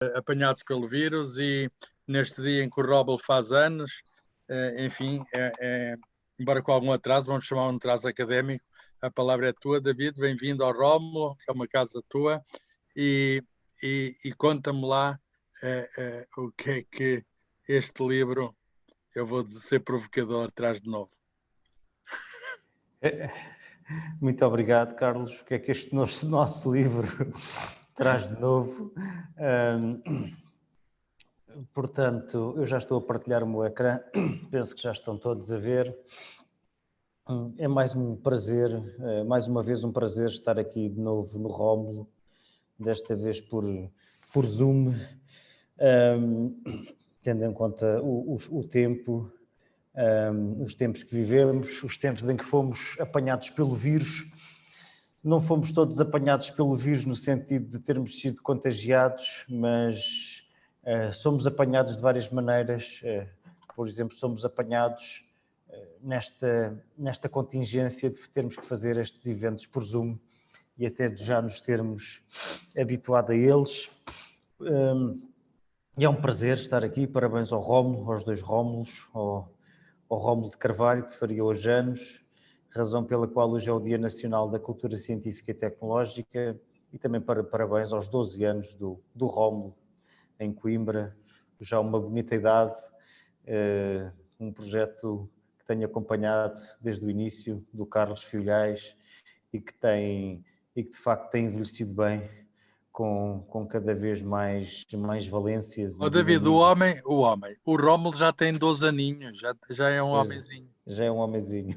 apanhados pelo vírus e neste dia em que o Roble faz anos, enfim, embora com algum atraso, vamos chamar um atraso académico, a palavra é tua, David, bem-vindo ao Rómulo, que é uma casa tua, e conta-me lá o que é que este livro, eu vou ser provocador, traz de novo. Muito obrigado, Carlos. O que é que este nosso livro traz de novo? Portanto, eu já estou a partilhar o meu ecrã, penso que já estão todos a ver. É mais um prazer, mais uma vez um prazer estar aqui de novo no Rómulo, desta vez por Zoom, tendo em conta o tempo, os tempos que vivemos, os tempos em que fomos apanhados pelo vírus. Não fomos todos apanhados pelo vírus no sentido de termos sido contagiados, mas somos apanhados de várias maneiras. Por exemplo, somos apanhados nesta contingência de termos que fazer estes eventos por Zoom e até já nos termos habituado a eles. E é um prazer estar aqui. Parabéns ao Rómulo, aos dois Rómulos, ao Rómulo de Carvalho, que faria hoje anos, razão pela qual hoje é o Dia Nacional da Cultura Científica e Tecnológica, e também parabéns aos 12 anos do Rómulo, em Coimbra, já uma bonita idade, um projeto que tenho acompanhado desde o início, do Carlos Filhais, e que de facto tem envelhecido bem, com cada vez mais valências. Oh, David, o Rómulo já tem 12 aninhos, já é um homenzinho. Já é um homenzinho.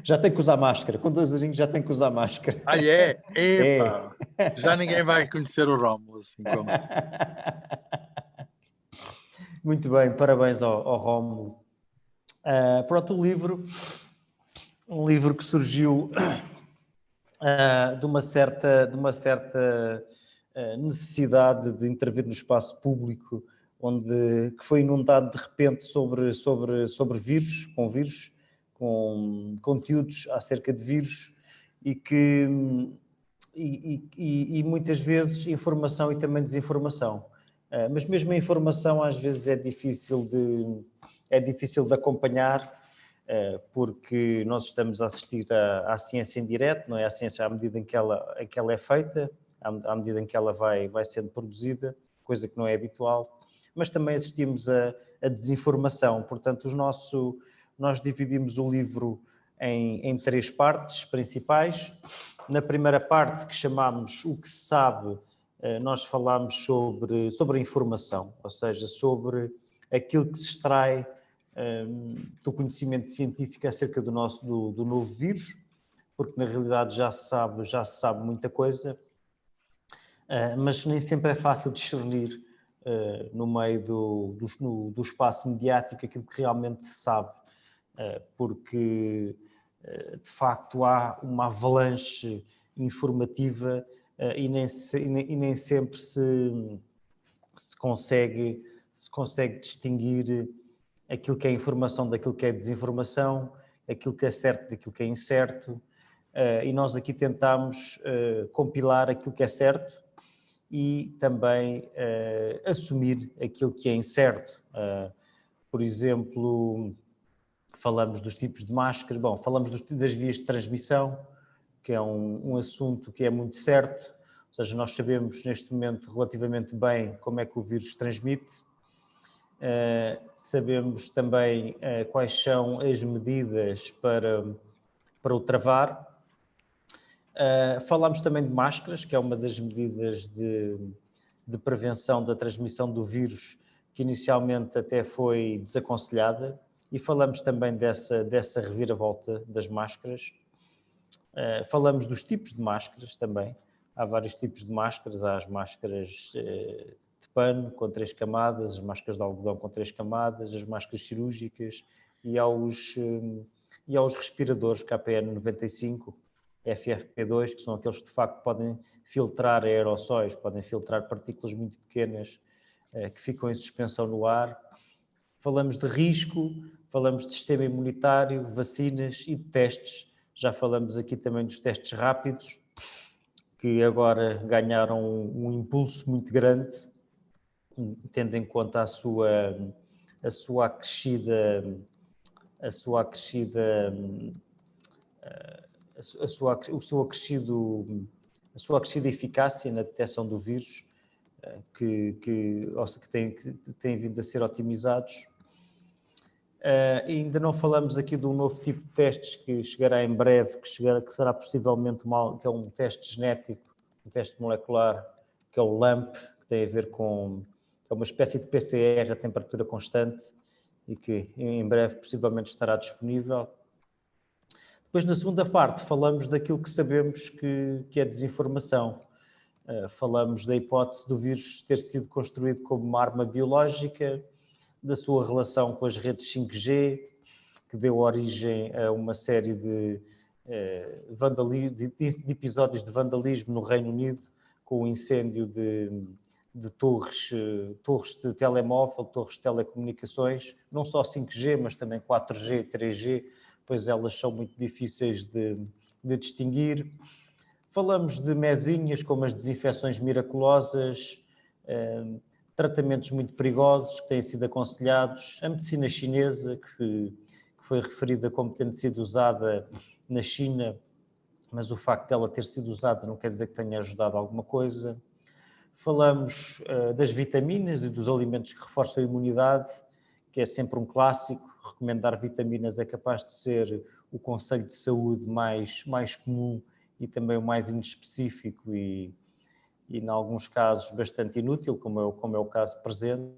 Já tem que usar máscara. Com 12 aninhos já tem que usar máscara. Ah, é? Epa! É. Já ninguém vai conhecer o Rómulo assim como. Muito bem, parabéns ao Rómulo. Pronto, um livro que surgiu de uma certa necessidade de intervir no espaço público, que foi inundado de repente sobre vírus, com conteúdos acerca de vírus e muitas vezes informação e também desinformação. Mas mesmo a informação às vezes é difícil de acompanhar, porque nós estamos a assistir à ciência em direto, não é? A ciência à medida em que ela é feita, à medida em que ela vai sendo produzida, coisa que não é habitual, mas também assistimos a desinformação. Portanto, nós dividimos o livro em 3 partes principais. Na primeira parte, que chamamos O que se sabe, nós falamos sobre a informação, ou seja, sobre aquilo que se extrai do conhecimento científico acerca do novo vírus, porque na realidade já se sabe muita coisa, mas nem sempre é fácil discernir no meio do espaço mediático aquilo que realmente se sabe, porque de facto há uma avalanche informativa e nem sempre se consegue distinguir aquilo que é informação daquilo que é desinformação, aquilo que é certo daquilo que é incerto, e nós aqui tentamos compilar aquilo que é certo e também assumir aquilo que é incerto. Por exemplo, falamos dos tipos de máscara, falamos das vias de transmissão, que é um assunto que é muito certo, ou seja, nós sabemos neste momento relativamente bem como é que o vírus se transmite, sabemos também quais são as medidas para o travar. Falamos também de máscaras, que é uma das medidas de prevenção da transmissão do vírus, que inicialmente até foi desaconselhada, e falamos também dessa reviravolta das máscaras. Falamos dos tipos de máscaras também. Há vários tipos de máscaras. Há as máscaras de pano com 3 camadas, as máscaras de algodão com 3 camadas, as máscaras cirúrgicas e aos respiradores KPN95, FFP2, que são aqueles que de facto podem filtrar aerossóis, podem filtrar partículas muito pequenas que ficam em suspensão no ar. Falamos de risco, falamos de sistema imunitário, vacinas e de testes. Já falamos aqui também dos testes rápidos, que agora ganharam um impulso muito grande tendo em conta a sua acrescida eficácia na detecção do vírus, que têm vindo a ser otimizados. Ainda não falamos aqui de um novo tipo de testes que chegará em breve, que será possivelmente que é um teste genético, um teste molecular, que é o LAMP, que tem a ver que é uma espécie de PCR a temperatura constante e que em breve possivelmente estará disponível. Depois, na segunda parte, falamos daquilo que sabemos que é desinformação. Falamos da hipótese do vírus ter sido construído como uma arma biológica, da sua relação com as redes 5G, que deu origem a uma série de episódios de vandalismo no Reino Unido, com o incêndio de torres de telemóvel, torres de telecomunicações, não só 5G, mas também 4G, 3G, pois elas são muito difíceis de distinguir. Falamos de mezinhas como as desinfecções miraculosas, tratamentos muito perigosos que têm sido aconselhados, a medicina chinesa, que foi referida como tendo sido usada na China, mas o facto dela ter sido usada não quer dizer que tenha ajudado alguma coisa. Falamos das vitaminas e dos alimentos que reforçam a imunidade, que é sempre um clássico. Recomendar vitaminas é capaz de ser o conselho de saúde mais comum e também o mais inespecífico e em alguns casos bastante inútil, como é o caso presente.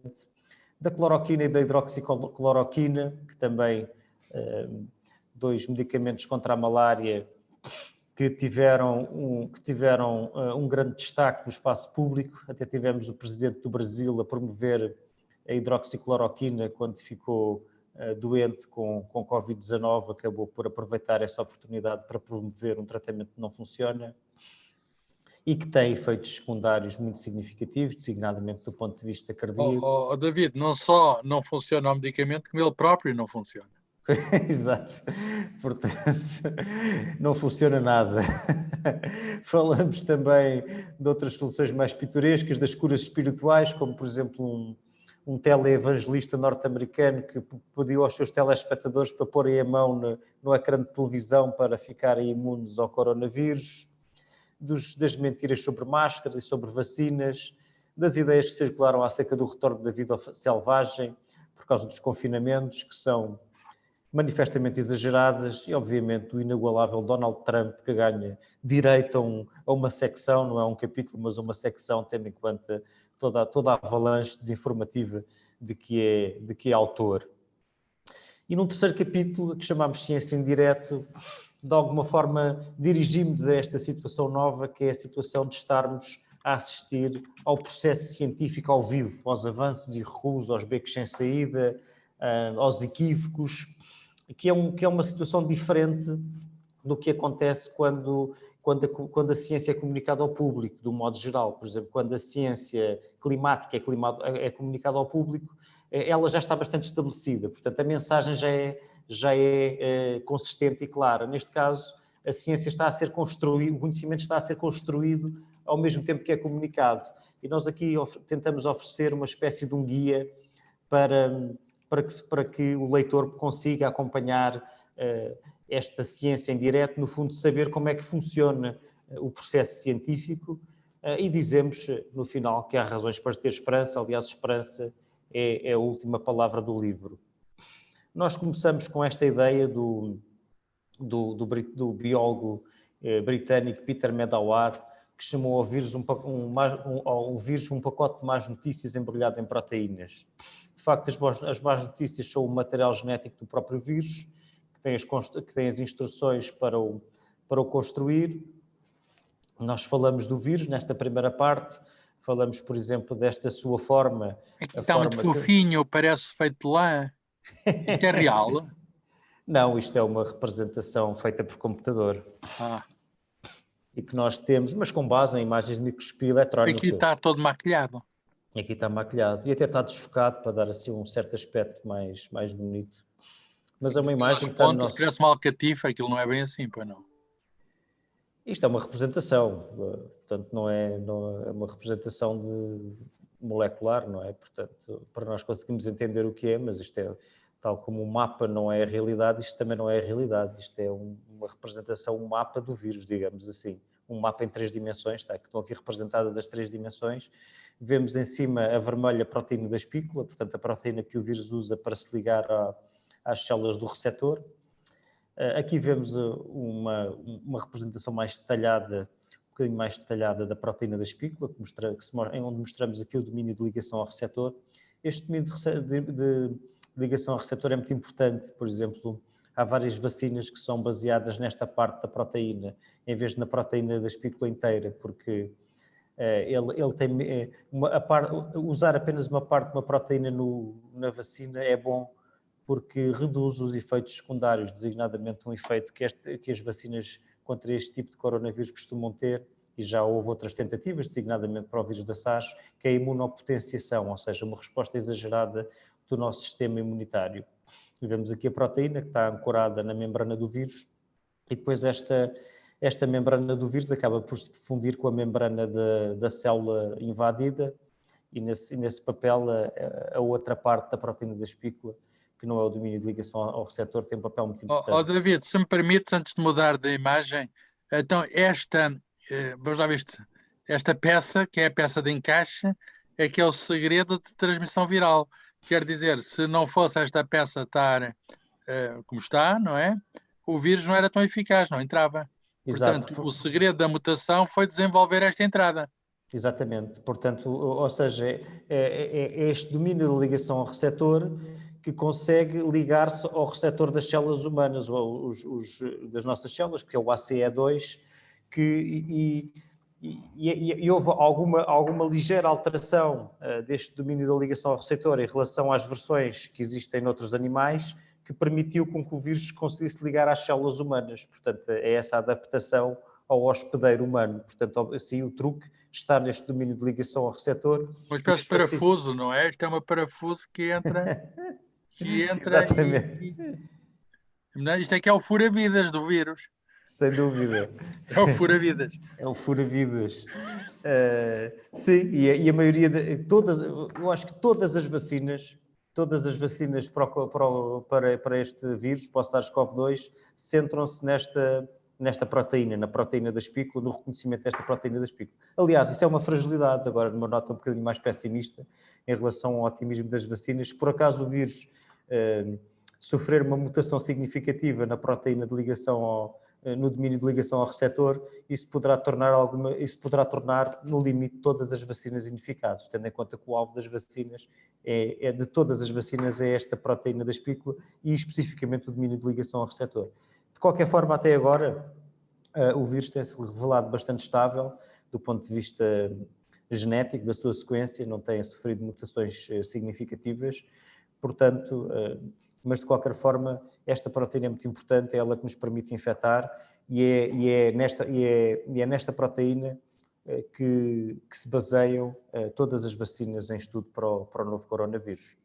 Da cloroquina e da hidroxicloroquina, que também dois medicamentos contra a malária que tiveram um grande destaque no espaço público. Até tivemos o presidente do Brasil a promover a hidroxicloroquina quando ficou doente com Covid-19, acabou por aproveitar essa oportunidade para promover um tratamento que não funciona e que tem efeitos secundários muito significativos, designadamente do ponto de vista cardíaco. David, não só não funciona o medicamento, como ele próprio não funciona. Exato, portanto, não funciona nada. Falamos também de outras soluções mais pitorescas, das curas espirituais, como por exemplo um teleevangelista norte-americano que pediu aos seus telespectadores para porem a mão no ecrã de televisão para ficarem imunes ao coronavírus, das mentiras sobre máscaras e sobre vacinas, das ideias que circularam acerca do retorno da vida selvagem por causa dos confinamentos, que são manifestamente exageradas, e obviamente o inigualável Donald Trump, que ganha direito a uma secção, não é um capítulo, mas uma secção, tendo em conta toda a avalanche desinformativa de que é autor. E num terceiro capítulo, que chamamos Ciência em Direto, de alguma forma dirigimos a esta situação nova, que é a situação de estarmos a assistir ao processo científico ao vivo, aos avanços e recuos, aos becos sem saída, aos equívocos, que é uma situação diferente do que acontece quando a ciência é comunicada ao público, de um modo geral. Por exemplo, quando a ciência climática é comunicada ao público, ela já está bastante estabelecida, portanto a mensagem já é consistente e clara. Neste caso, a ciência está a ser construída, o conhecimento está a ser construído ao mesmo tempo que é comunicado. E nós aqui tentamos oferecer uma espécie de um guia para que o leitor consiga acompanhar esta ciência em direto, no fundo, saber como é que funciona o processo científico, e dizemos, no final, que há razões para ter esperança. Aliás, esperança é a última palavra do livro. Nós começamos com esta ideia do biólogo britânico Peter Medawar, que chamou ao vírus um pacote de más notícias embrulhado em proteínas. De facto, as más notícias são o material genético do próprio vírus, que tem as instruções para o construir. Nós falamos do vírus nesta primeira parte, falamos, por exemplo, desta sua forma. Está muito fofinho, parece feito de lã. Isto é real? Não, isto é uma representação feita por computador. E que nós temos, mas com base em imagens de microscopia eletrónica. Aqui está todo maquilhado. Aqui está maquilhado. E até está desfocado para dar assim um certo aspecto mais bonito. Mas é uma imagem que está no nosso... Parece uma alcatifa, aquilo não é bem assim, pois não? Isto é uma representação, portanto não é uma representação molecular, não é? Portanto, para nós conseguirmos entender o que é, mas isto é, tal como um mapa não é a realidade, isto também não é a realidade. Isto é uma representação, um mapa do vírus, digamos assim. Um mapa em 3 dimensões, está? Que estão aqui representadas as 3 dimensões. Vemos em cima a vermelha proteína da espícula, portanto, a proteína que o vírus usa para se ligar às células do receptor. Aqui vemos uma representação mais detalhada, um bocadinho mais detalhada da proteína da espícula, onde mostramos aqui o domínio de ligação ao receptor. Este domínio de ligação ao receptor é muito importante. Por exemplo, há várias vacinas que são baseadas nesta parte da proteína, em vez de na proteína da espícula inteira, porque ele tem usar apenas uma parte de uma proteína na vacina é bom, porque reduz os efeitos secundários, designadamente um efeito que as vacinas contra este tipo de coronavírus costumam ter, e já houve outras tentativas, designadamente para o vírus da SARS, que é a imunopotenciação, ou seja, uma resposta exagerada do nosso sistema imunitário. E vemos aqui a proteína que está ancorada na membrana do vírus, e depois esta membrana do vírus acaba por se fundir com a membrana da célula invadida, e nesse papel a outra parte da proteína da espícula, que não é o domínio de ligação ao receptor, tem um papel muito importante. David, se me permites, antes de mudar de imagem, então vamos lá ver esta peça, que é a peça de encaixe, é que é o segredo de transmissão viral. Quer dizer, se não fosse esta peça estar como está, não é? O vírus não era tão eficaz, não entrava. Exato. Portanto, o segredo da mutação foi desenvolver esta entrada. Exatamente. Portanto, ou seja, é este domínio da ligação ao receptor que consegue ligar-se ao receptor das células humanas, das nossas células, que é o ACE2, e houve alguma ligeira alteração deste domínio da ligação ao receptor em relação às versões que existem noutros animais, que permitiu com que o vírus conseguisse ligar às células humanas. Portanto, é essa adaptação ao hospedeiro humano. Portanto, assim, o truque está neste domínio de ligação ao receptor. Uma espécie de parafuso, não é? Isto é um parafuso que entra Exatamente. Isto é que é o fura-vidas do vírus. Sem dúvida. É o fura-vidas. É o fura-vidas. Sim, e a maioria eu acho que todas as vacinas para este vírus, para o SARS-CoV-2, centram-se nesta proteína, na proteína da espícula, no reconhecimento desta proteína da espícula. Aliás, isso é uma fragilidade, agora numa nota um bocadinho mais pessimista, em relação ao otimismo das vacinas. Se por acaso o vírus sofrer uma mutação significativa na proteína de ligação no domínio de ligação ao receptor, isso poderá tornar no limite todas as vacinas ineficazes, tendo em conta que o alvo das vacinas de todas as vacinas é esta proteína da espícula e especificamente o domínio de ligação ao receptor. De qualquer forma, até agora, o vírus tem-se revelado bastante estável do ponto de vista genético da sua sequência, não tem sofrido mutações significativas, portanto, mas de qualquer forma, esta proteína é muito importante, é ela que nos permite infectar e é nesta proteína que se baseiam todas as vacinas em estudo para o novo coronavírus.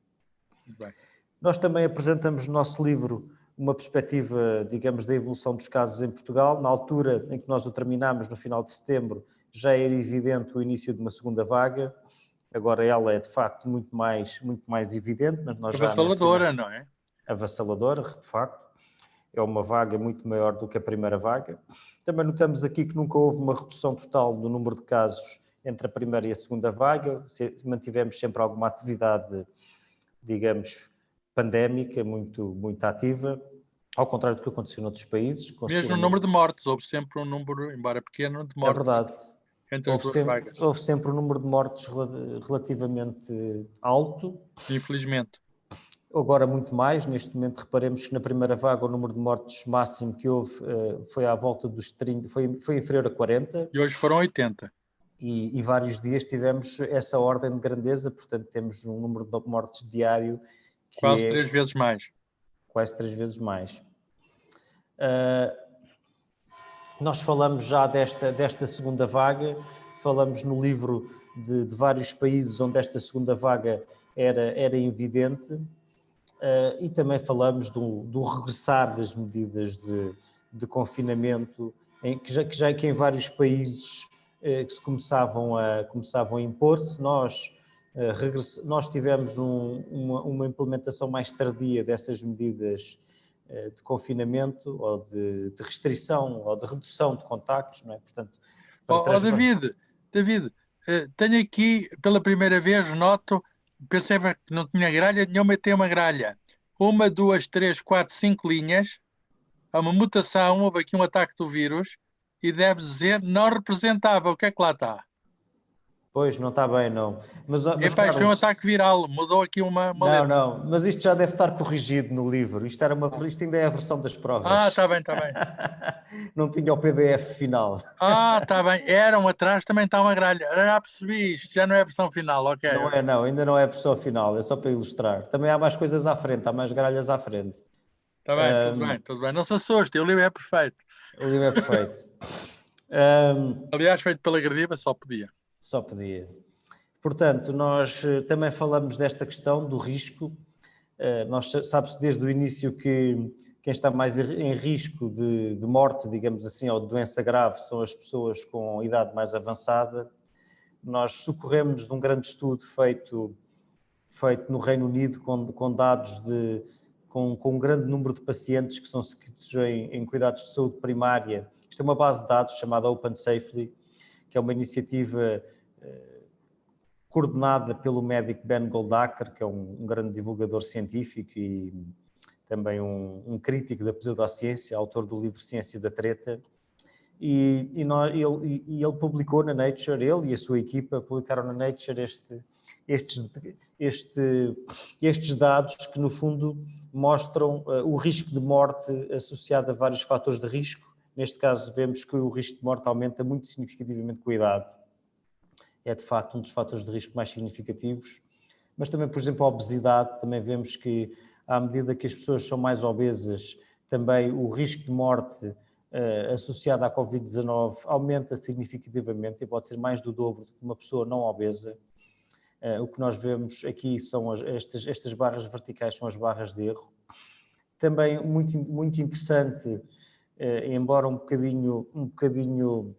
Bem. Nós também apresentamos no nosso livro uma perspectiva, digamos, da evolução dos casos em Portugal. Na altura em que nós o terminámos, no final de setembro, já era evidente o início de uma segunda vaga. Agora ela é, de facto, muito mais evidente. Mas nós avassaladora, não é? Avassaladora, de facto. É uma vaga muito maior do que a primeira vaga. Também notamos aqui que nunca houve uma redução total do número de casos entre a primeira e a segunda vaga. Mantivemos sempre alguma atividade, digamos, pandémica, muito, muito ativa, ao contrário do que aconteceu noutros países. Mesmo o número de mortes, houve sempre um número, embora pequeno, de mortes. É verdade. Entre as duas vagas. Houve sempre um número de mortes relativamente alto. Infelizmente. Agora muito mais, neste momento reparemos que na primeira vaga o número de mortes máximo que houve foi à volta dos 30, foi inferior a 40. E hoje foram 80. E vários dias tivemos essa ordem de grandeza, portanto temos um número de mortes diário que quase 3 vezes mais. Quase 3 vezes mais. Nós falamos já desta segunda vaga, falamos no livro de vários países onde esta segunda vaga era evidente. E também falamos do regressar das medidas de confinamento, que em vários países que se começavam a impor-se. Nós, Nós tivemos uma implementação mais tardia dessas medidas de confinamento ou de restrição ou de redução de contactos, não é? Portanto, David, tenho aqui pela primeira vez, noto, pensava que não tinha gralha nenhuma, tem uma gralha. 1, 2, 3, 4, 5 linhas. Há uma mutação, houve aqui um ataque do vírus e deve dizer não representável. O que é que lá está? Pois, não está bem, não. Mas Epá, isto foi um Carlos, ataque viral, mudou aqui uma letra. não, mas isto já deve estar corrigido no livro. Isto ainda é a versão das provas. Está bem, está bem. Não tinha o PDF final. Está bem. Eram atrás, também está uma gralha. Já percebi isto, já não é a versão final, ok. Não é, não, ainda não é a versão final, é só para ilustrar. Também há mais coisas à frente, há mais gralhas à frente. Está bem, tudo bem, tudo bem. Não se assuste, o livro é perfeito. O livro é perfeito. Aliás, feito pela Gradiva, só podia. Só podia. Portanto, nós também falamos desta questão do risco. Sabe-se desde o início que quem está mais em risco de morte, digamos assim, ou de doença grave, são as pessoas com idade mais avançada. Nós socorremos de um grande estudo feito no Reino Unido com dados com um grande número de pacientes que são seguidos em cuidados de saúde primária. Isto é uma base de dados chamada Open Safely, que é uma iniciativa coordenada pelo médico Ben Goldacre, que é um grande divulgador científico e também um crítico da pseudociência, autor do livro Ciência da Treta. Ele publicou na Nature, ele e a sua equipa publicaram na Nature estes dados que, no fundo, mostram o risco de morte associado a vários fatores de risco. Neste caso, vemos que o risco de morte aumenta muito significativamente com a idade. É, de facto, um dos fatores de risco mais significativos. Mas também, por exemplo, a obesidade, também vemos que, à medida que as pessoas são mais obesas, também o risco de morte associado à Covid-19 aumenta significativamente e pode ser mais do dobro do que uma pessoa não obesa. O que nós vemos aqui são estas barras verticais, são as barras de erro. Também muito, muito interessante, embora um bocadinho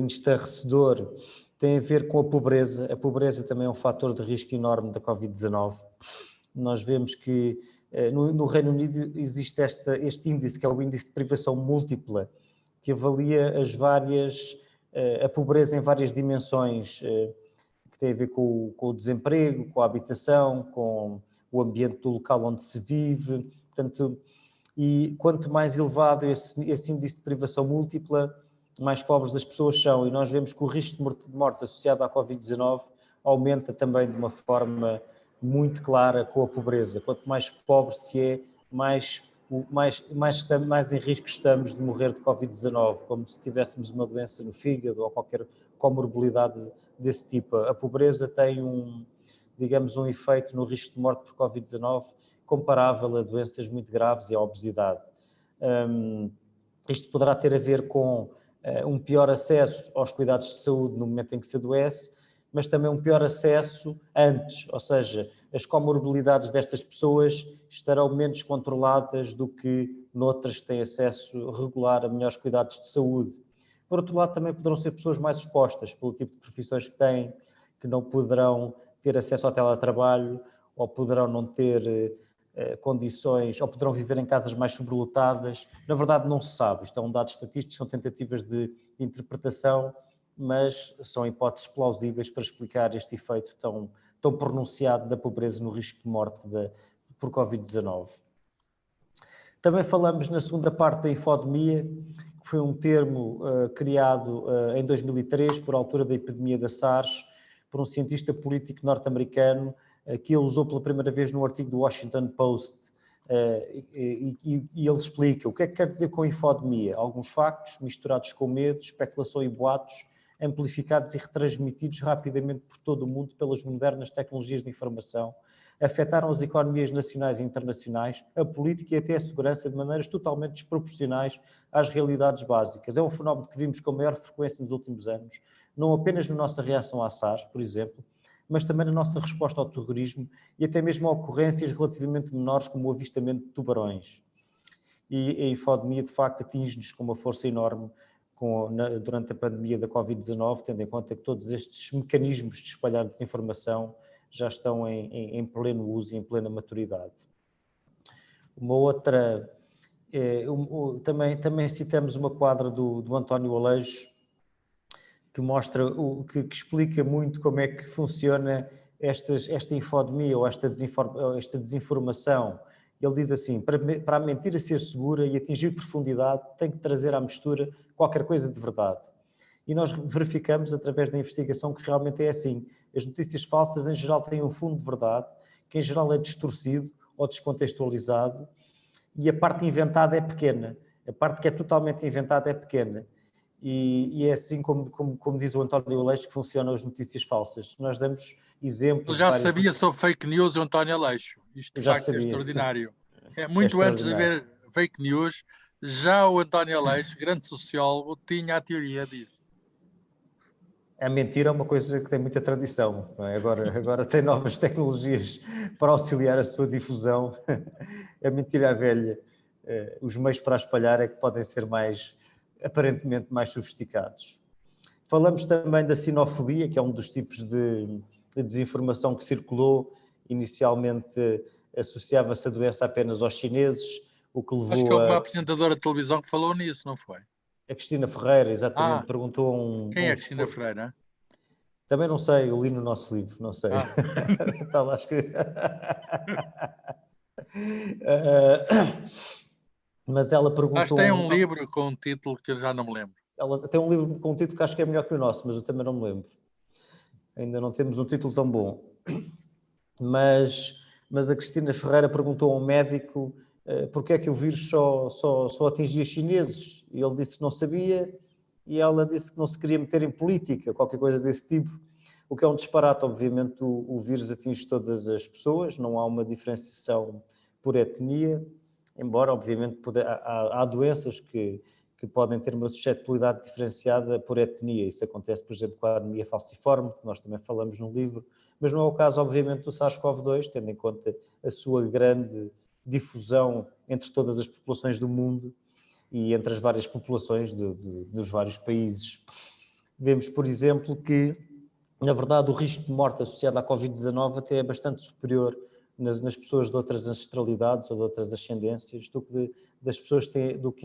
estarrecedor, tem a ver com a pobreza. A pobreza também é um fator de risco enorme da Covid-19. Nós vemos que no Reino Unido existe este índice, que é o índice de privação múltipla, que avalia a pobreza em várias dimensões, que tem a ver com o desemprego, com a habitação, com o ambiente do local onde se vive. Portanto, e quanto mais elevado esse índice de privação múltipla, mais pobres as pessoas são. E nós vemos que o risco de morte associado à Covid-19 aumenta também de uma forma muito clara com a pobreza. Quanto mais pobre se é, mais em risco estamos de morrer de Covid-19, como se tivéssemos uma doença no fígado ou qualquer comorbilidade desse tipo. A pobreza tem um efeito no risco de morte por Covid-19 comparável a doenças muito graves e à obesidade. Isto poderá ter a ver com um pior acesso aos cuidados de saúde no momento em que se adoece, mas também um pior acesso antes, ou seja, as comorbilidades destas pessoas estarão menos controladas do que noutras que têm acesso regular a melhores cuidados de saúde. Por outro lado, também poderão ser pessoas mais expostas pelo tipo de profissões que têm, que não poderão ter acesso ao teletrabalho, ou poderão não ter condições, ou poderão viver em casas mais sobrelotadas. Na verdade, não se sabe. Isto é um dado estatístico, são tentativas de interpretação, mas são hipóteses plausíveis para explicar este efeito tão pronunciado da pobreza no risco de morte por Covid-19. Também falamos na segunda parte da infodemia, que foi um termo criado em 2003, por altura da epidemia da SARS, por um cientista político norte-americano, que ele usou pela primeira vez no artigo do Washington Post, e ele explica o que é que quer dizer com infodemia. Alguns factos misturados com medo, especulação e boatos, amplificados e retransmitidos rapidamente por todo o mundo pelas modernas tecnologias de informação, afetaram as economias nacionais e internacionais, a política e até a segurança de maneiras totalmente desproporcionais às realidades básicas. É um fenómeno que vimos com maior frequência nos últimos anos, não apenas na nossa reação à SARS, por exemplo, mas também na nossa resposta ao terrorismo e até mesmo a ocorrências relativamente menores, como o avistamento de tubarões. E a infodemia, de facto, atinge-nos com uma força enorme, durante a pandemia da Covid-19, tendo em conta que todos estes mecanismos de espalhar desinformação já estão em pleno uso e em plena maturidade. Uma outra, também citamos uma quadra do António Aleixo, que mostra, que explica muito como é que funciona esta infodemia ou esta desinformação. Ele diz assim: para a mentira ser segura e atingir profundidade, tem que trazer à mistura qualquer coisa de verdade. E nós verificamos, através da investigação, que realmente é assim. As notícias falsas, em geral, têm um fundo de verdade, que em geral é distorcido ou descontextualizado, e a parte inventada é pequena. A parte que é totalmente inventada é pequena. E é assim como diz o António Aleixo que funcionam as notícias falsas. Nós damos exemplos. Já sabia sobre fake news, o António Aleixo. Isto de facto é extraordinário. Muito antes de haver fake news, já o António Aleixo, grande sociólogo, tinha a teoria disso. A mentira é uma coisa que tem muita tradição, não é? Agora tem novas tecnologias para auxiliar a sua difusão. A mentira é velha. Os meios para a espalhar é que podem ser aparentemente mais sofisticados. Falamos também da sinofobia, que é um dos tipos de desinformação que circulou. Inicialmente associava-se a doença apenas aos chineses, o que levou Acho que houve uma apresentadora de televisão que falou nisso, não foi? A Cristina Ferreira, exatamente, perguntou a um... Quem é a Cristina Ferreira? Também não sei, eu li no nosso livro, não sei. Está lá escrito. Mas ela perguntou... Mas tem um livro com um título que eu já não me lembro. Ela tem um livro com um título que acho que é melhor que o nosso, mas eu também não me lembro. Ainda não temos um título tão bom. Mas a Cristina Ferreira perguntou a um médico porque é que o vírus só atingia chineses. E ele disse que não sabia, e ela disse que não se queria meter em política, qualquer coisa desse tipo. O que é um disparate, obviamente. O vírus atinge todas as pessoas, não há uma diferenciação por etnia, embora, obviamente, há doenças que podem ter uma suscetibilidade diferenciada por etnia. Isso acontece, por exemplo, com a anemia falciforme, que nós também falamos no livro, mas não é o caso, obviamente, do SARS-CoV-2, tendo em conta a sua grande difusão entre todas as populações do mundo e entre as várias populações dos vários países. Vemos, por exemplo, que, na verdade, o risco de morte associado à Covid-19 até é bastante superior nas pessoas de outras ancestralidades ou de outras ascendências do que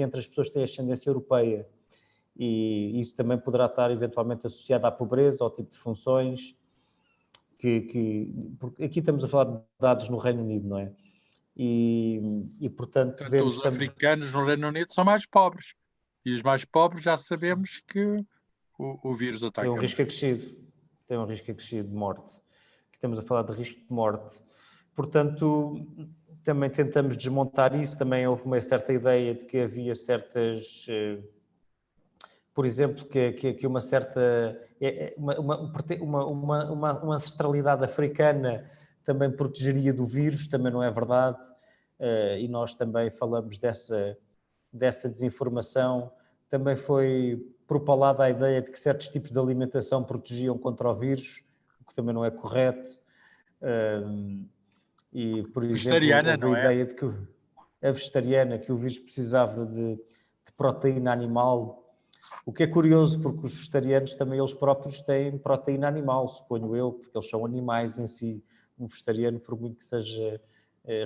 entre as pessoas que têm ascendência europeia. E isso também poderá estar eventualmente associado à pobreza, ao tipo de funções, porque aqui estamos a falar de dados no Reino Unido, não é? E portanto, vemos os africanos no Reino Unido são mais pobres. E os mais pobres já sabemos que o vírus ataca. Tem um risco acrescido. Tem um risco acrescido de morte. Aqui estamos a falar de risco de morte. Portanto, também tentamos desmontar isso. Também houve uma certa ideia de que havia certas... Por exemplo, que uma certa... Uma ancestralidade africana também protegeria do vírus. Também não é verdade. E nós também falamos dessa desinformação. Também foi propalada a ideia de que certos tipos de alimentação protegiam contra o vírus, o que também não é correto. E, por exemplo, houve a ideia de que a vegetariana, que o vírus precisava de proteína animal, o que é curioso, porque os vegetarianos também eles próprios têm proteína animal, suponho eu, porque eles são animais em si. Um vegetariano, por muito que seja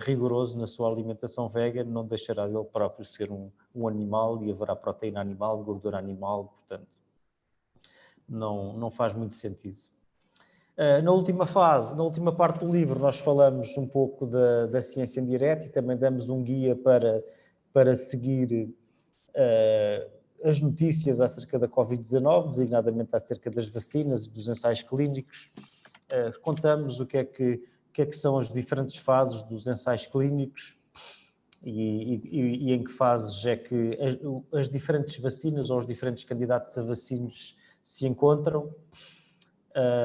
rigoroso na sua alimentação vegan, não deixará ele próprio ser um animal, e haverá proteína animal, gordura animal, portanto, não faz muito sentido. Na última fase, na última parte do livro, nós falamos um pouco da ciência em direto e também damos um guia para seguir as notícias acerca da Covid-19, designadamente acerca das vacinas e dos ensaios clínicos. Contamos o que é que são as diferentes fases dos ensaios clínicos e em que fases é que as diferentes vacinas ou os diferentes candidatos a vacinas se encontram.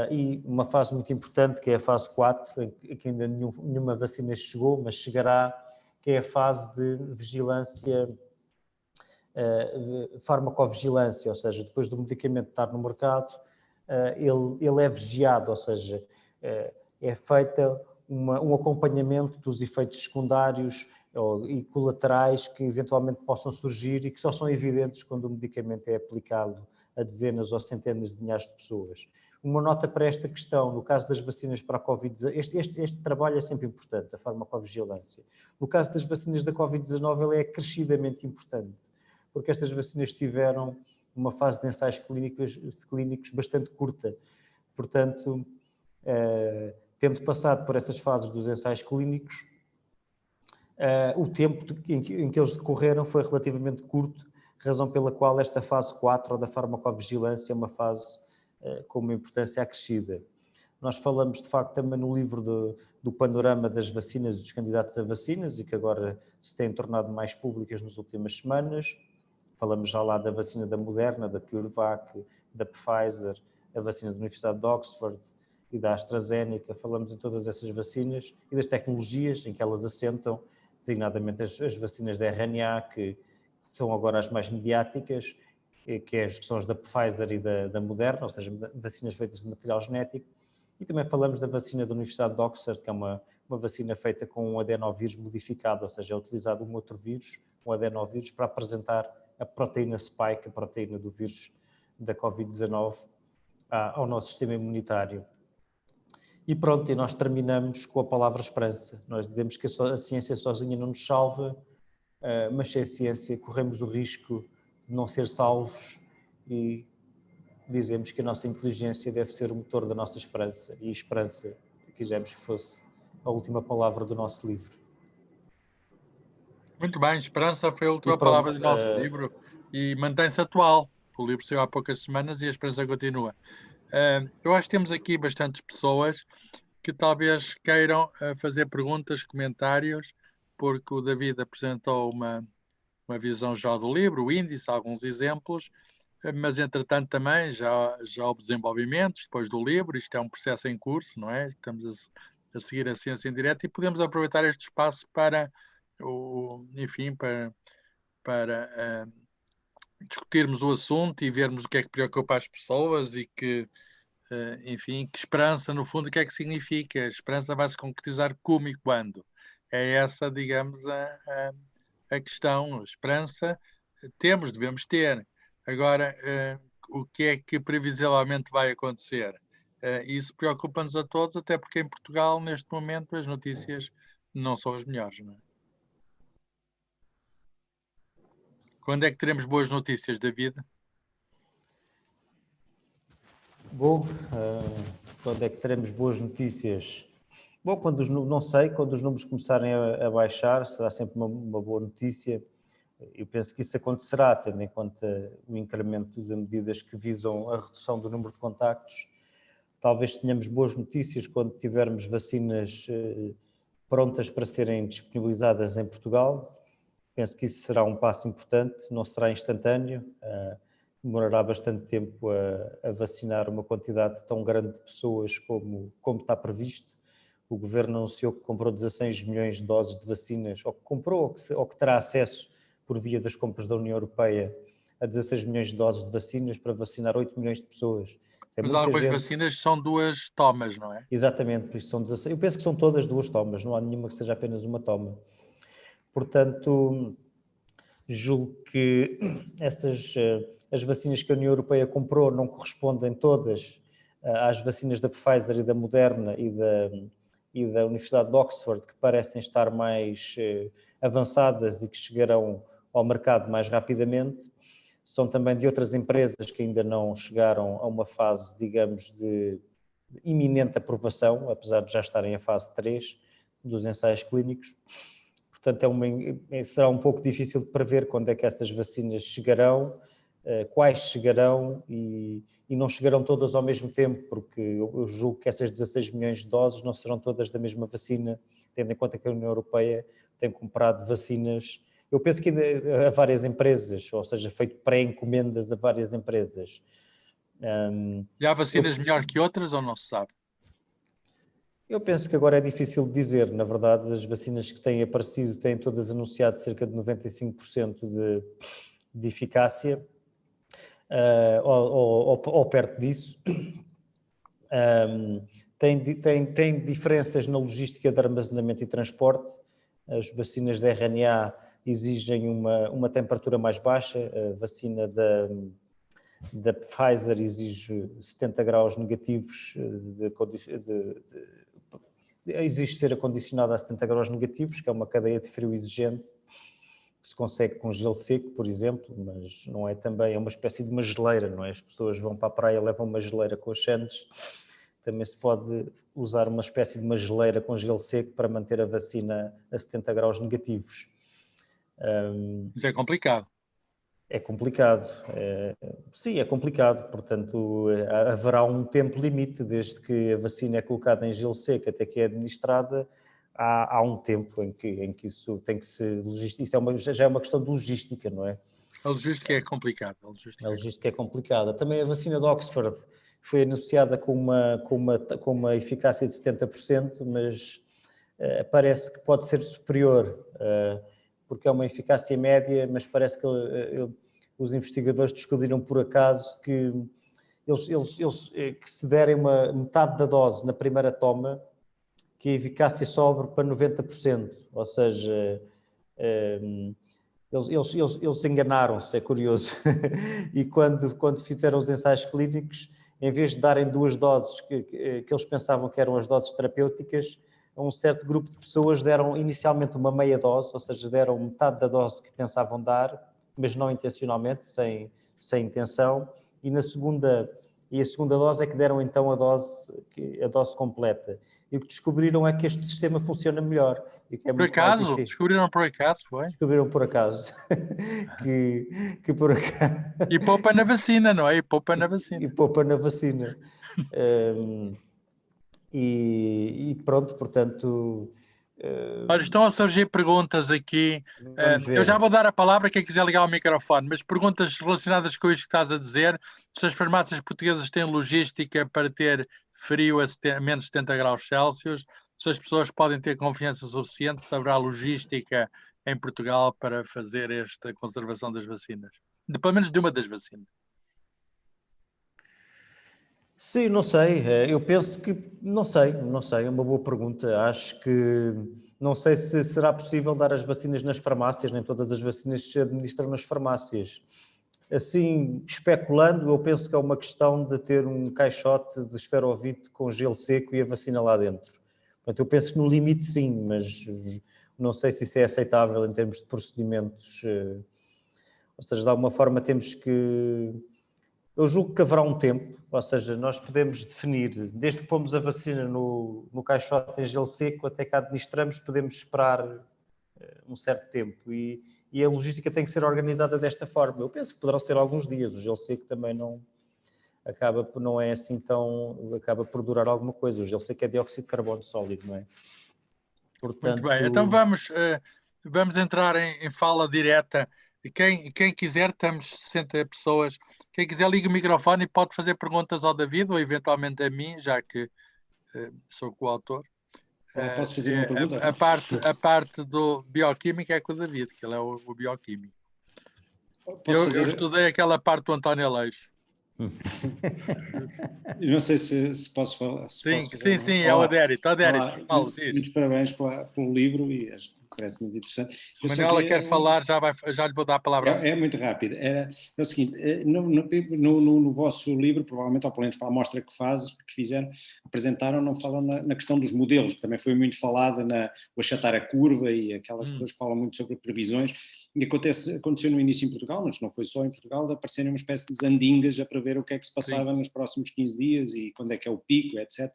E uma fase muito importante, que é a fase 4, em que ainda nenhuma vacina chegou, mas chegará, que é a fase de vigilância, farmacovigilância, ou seja, depois do medicamento estar no mercado, ele é vigiado, ou seja, é feita um acompanhamento dos efeitos secundários e colaterais que eventualmente possam surgir e que só são evidentes quando o medicamento é aplicado a dezenas ou centenas de milhares de pessoas. Uma nota para esta questão, no caso das vacinas para a Covid-19, este trabalho é sempre importante, a farmacovigilância. No caso das vacinas da Covid-19, ele é acrescidamente importante, porque estas vacinas tiveram uma fase de ensaios clínicos bastante curta. Portanto, tendo passado por estas fases dos ensaios clínicos, o tempo em que eles decorreram foi relativamente curto, razão pela qual esta fase 4 da farmacovigilância é uma fase com uma importância acrescida. Nós falamos, de facto, também no livro do panorama das vacinas e dos candidatos a vacinas, e que agora se têm tornado mais públicas nas últimas semanas. Falamos já lá da vacina da Moderna, da CureVac, da Pfizer, a vacina da Universidade de Oxford e da AstraZeneca. Falamos em todas essas vacinas e das tecnologias em que elas assentam, designadamente as vacinas de RNA, que são agora as mais mediáticas, que são as da Pfizer e da Moderna, ou seja, vacinas feitas de material genético. E também falamos da vacina da Universidade de Oxford, que é uma vacina feita com um adenovírus modificado, ou seja, é utilizado um outro vírus, um adenovírus, para apresentar a proteína spike, a proteína do vírus da Covid-19, ao nosso sistema imunitário. E pronto, e nós terminamos com a palavra esperança. Nós dizemos que a ciência sozinha não nos salva, mas sem a ciência corremos o risco de não ser salvos e dizemos que a nossa inteligência deve ser o motor da nossa esperança, e a esperança quisemos que fosse a última palavra do nosso livro. Muito bem, esperança foi a última palavra do nosso livro e mantém-se atual. O livro saiu há poucas semanas e a esperança continua. Eu acho que temos aqui bastantes pessoas que talvez queiram fazer perguntas, comentários, porque o David apresentou uma visão já do livro, o índice, alguns exemplos, mas entretanto também já houve desenvolvimentos depois do livro. Isto é um processo em curso, não é? Estamos a seguir a ciência em direto e podemos aproveitar este espaço para, enfim, para discutirmos o assunto e vermos o que é que preocupa as pessoas e que, enfim, que esperança, no fundo, o que é que significa? A esperança vai se concretizar como e quando? É essa, digamos, a questão. Esperança devemos ter. Agora, o que é que previsivelmente vai acontecer? Isso preocupa-nos a todos, até porque em Portugal, neste momento, as notícias não são as melhores, não é? Quando é que teremos boas notícias, David? Bom, quando é que teremos boas notícias? Bom, não sei, quando os números começarem a baixar, será sempre uma boa notícia. Eu penso que isso acontecerá, tendo em conta o incremento de medidas que visam a redução do número de contactos. Talvez tenhamos boas notícias quando tivermos vacinas prontas para serem disponibilizadas em Portugal. Penso que isso será um passo importante, não será instantâneo, demorará bastante tempo a vacinar uma quantidade tão grande de pessoas como está previsto. O Governo anunciou que comprou 16 milhões de doses de vacinas, ou que comprou, ou que terá acesso por via das compras da União Europeia a 16 milhões de doses de vacinas para vacinar 8 milhões de pessoas. Mas algumas vacinas são 2 tomas, não é? Exatamente, por isso são 16. Eu penso que são todas 2 tomas, não há nenhuma que seja apenas uma toma. Portanto, julgo que as vacinas que a União Europeia comprou não correspondem todas às vacinas da Pfizer e da Moderna e da Universidade de Oxford, que parecem estar mais avançadas e que chegarão ao mercado mais rapidamente. São também de outras empresas que ainda não chegaram a uma fase, digamos, de iminente aprovação, apesar de já estarem em fase 3 dos ensaios clínicos. Portanto, será um pouco difícil de prever quando é que estas vacinas chegarão, quais chegarão e não chegarão todas ao mesmo tempo, porque eu julgo que essas 16 milhões de doses não serão todas da mesma vacina, tendo em conta que a União Europeia tem comprado vacinas. Eu penso que ainda há várias empresas, ou seja, feito pré-encomendas a várias empresas. E há vacinas melhor que outras ou não se sabe? Eu penso que agora é difícil de dizer. Na verdade, as vacinas que têm aparecido têm todas anunciado cerca de 95% de eficácia, ou perto disso. tem diferenças na logística de armazenamento e transporte. As vacinas de RNA exigem uma temperatura mais baixa, a vacina da Pfizer exige 70 graus negativos, exige ser acondicionada a 70 graus negativos, que é uma cadeia de frio exigente, que se consegue com gelo seco, por exemplo, mas não é também, é uma espécie de uma geleira, não é? As pessoas vão para a praia, levam uma geleira com os Sandes, também se pode usar uma espécie de uma geleira com gelo seco para manter a vacina a 70 graus negativos. Isso é complicado. É complicado, sim, é complicado, portanto haverá um tempo limite, desde que a vacina é colocada em gelo seco até que é administrada, há um tempo em que isso tem que se... Isso já é uma questão de logística, não é? A logística é complicada. A logística é complicada. Também a vacina de Oxford foi anunciada com uma eficácia de 70%, mas parece que pode ser superior, porque é uma eficácia média, mas parece que os investigadores descobriram por acaso que que se derem metade da dose na primeira toma, que a eficácia sobe para 90%, ou seja, eles enganaram-se, é curioso, e quando fizeram os ensaios clínicos, em vez de darem 2 doses que eles pensavam que eram as doses terapêuticas, a um certo grupo de pessoas deram inicialmente uma meia dose, ou seja, deram metade da dose que pensavam dar, mas não intencionalmente, sem intenção, e a segunda dose é que deram então a dose completa. E o que descobriram é que este sistema funciona melhor. E que é Por muito mais acaso? Descobriram por acaso, foi? Descobriram por acaso. que por acaso... E poupa na vacina, não é? E poupa na vacina. E poupa na vacina. E pronto, portanto... Olha, estão a surgir perguntas aqui. Vamos ver. Eu já vou dar a palavra a quem quiser ligar o microfone, mas perguntas relacionadas com isto que estás a dizer. Se as farmácias portuguesas têm logística para ter frio a menos 70 graus Celsius, se as pessoas podem ter confiança suficiente, se haverá logística em Portugal para fazer esta conservação das vacinas. Pelo menos de uma das vacinas. Sim, não sei. Eu penso que... Não sei. É uma boa pergunta. Acho que... Não sei se será possível dar as vacinas nas farmácias, nem todas as vacinas se administram nas farmácias. Assim, especulando, eu penso que é uma questão de ter um caixote de esferovite com gelo seco e a vacina lá dentro. Portanto, eu penso que no limite sim, mas não sei se isso é aceitável em termos de procedimentos. Ou seja, de alguma forma temos que... Eu julgo que haverá um tempo, ou seja, nós podemos definir, desde que pomos a vacina no caixote em gelo seco até que a administramos, podemos esperar um certo tempo e a logística tem que ser organizada desta forma. Eu penso que poderão ser alguns dias, o gelo seco também não é assim tão... acaba por durar alguma coisa, o gelo seco é dióxido de carbono sólido, não é? Portanto... Muito bem, então vamos entrar em fala direta. Quem quiser, estamos 60 pessoas. Quem quiser, liga o microfone e pode fazer perguntas ao David ou eventualmente a mim, já que sou coautor. Posso fazer uma pergunta? A parte do bioquímico é com o David, que ele é o bioquímico. Eu estudei aquela parte do António Aleixo. Eu não sei se posso falar. Sim, é o Adérito. Muitos parabéns pelo livro e acho que parece muito interessante. Manuela quer falar, já lhe vou dar a palavra. É muito rápido. É o seguinte, no vosso livro, provavelmente, ou pelo menos para a amostra que fizeram, apresentaram, não falam na questão dos modelos, que também foi muito falada o achatar a curva e aquelas pessoas que falam muito sobre previsões. E aconteceu no início em Portugal, mas não foi só em Portugal, de aparecerem uma espécie de zandingas a prever o que é que se passava nos próximos 15 dias e quando é que é o pico, etc.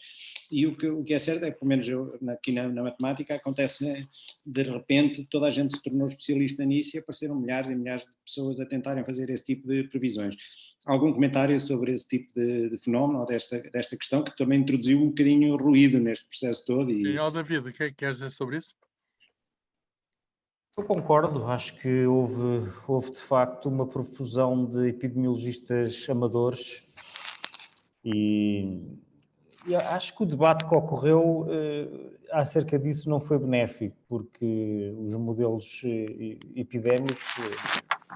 E o que é certo é que, pelo menos aqui na matemática, acontece de repente toda a gente se tornou especialista nisso e apareceram milhares e milhares de pessoas a tentarem fazer esse tipo de previsões. Algum comentário sobre esse tipo de fenómeno ou desta questão que também introduziu um bocadinho ruído neste processo todo? David, o que é que queres dizer sobre isso? Eu concordo, acho que houve de facto uma profusão de epidemiologistas amadores e acho que o debate que ocorreu acerca disso não foi benéfico, porque os modelos epidémicos,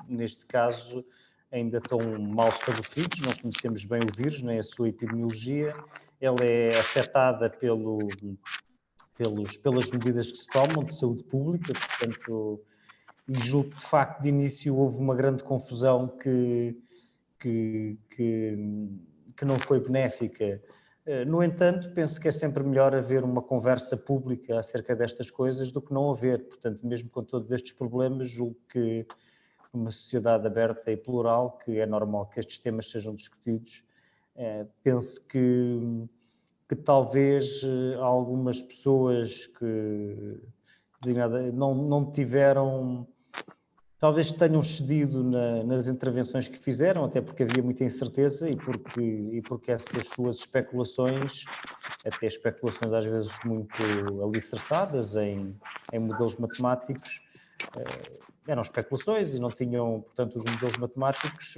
neste caso, ainda estão mal estabelecidos, não conhecemos bem o vírus, nem a sua epidemiologia, ela é afetada pelas medidas que se tomam de saúde pública, portanto, e julgo que de facto de início houve uma grande confusão que não foi benéfica. No entanto, penso que é sempre melhor haver uma conversa pública acerca destas coisas do que não haver. Portanto, mesmo com todos estes problemas, julgo que uma sociedade aberta e plural, que é normal que estes temas sejam discutidos, penso que talvez algumas pessoas que não tiveram, talvez tenham cedido nas intervenções que fizeram, até porque havia muita incerteza e porque essas suas especulações, até especulações às vezes muito alicerçadas em modelos matemáticos, eram especulações e não tinham, portanto, os modelos matemáticos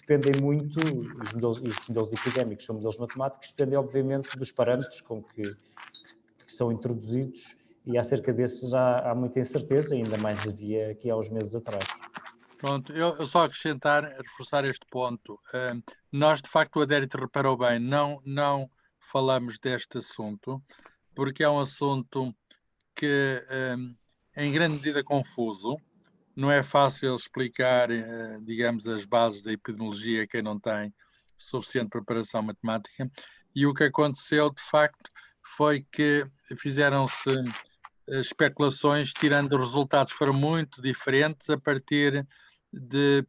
dependem muito, os modelos académicos são modelos matemáticos, dependem obviamente dos parâmetros que são introduzidos, e acerca desses há muita incerteza, ainda mais havia aqui há uns meses atrás. Pronto, eu só acrescentar, reforçar este ponto. Nós, de facto, o Adérito reparou bem, não falamos deste assunto, porque é um assunto que, em grande medida, confuso. Não é fácil explicar, digamos, as bases da epidemiologia a quem não tem suficiente preparação matemática. E o que aconteceu, de facto, foi que fizeram-se especulações, tirando resultados que foram muito diferentes a partir de,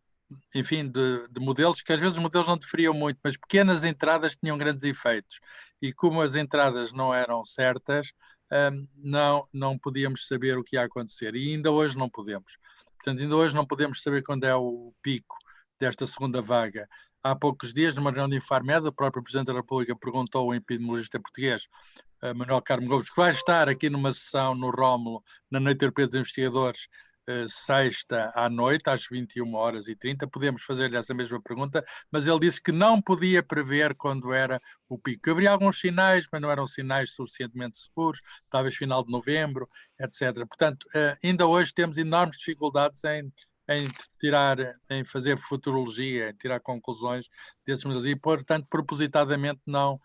enfim, de modelos, que às vezes os modelos não diferiam muito, mas pequenas entradas tinham grandes efeitos. E como as entradas não eram certas, não podíamos saber o que ia acontecer. E ainda hoje não podemos. Portanto, ainda hoje não podemos saber quando é o pico desta segunda vaga. Há poucos dias, numa reunião de Infarmed, o próprio Presidente da República perguntou ao epidemiologista português, Manuel Carmo Gomes, que vai estar aqui numa sessão no Rómulo, na Noite Europeia dos Investigadores, sexta à noite, às 21h30, podemos fazer-lhe essa mesma pergunta, mas ele disse que não podia prever quando era o pico. Haveria alguns sinais, mas não eram sinais suficientemente seguros, talvez final de novembro, etc. Portanto, ainda hoje temos enormes dificuldades em fazer futurologia, em tirar conclusões desses modelos e, portanto, propositadamente não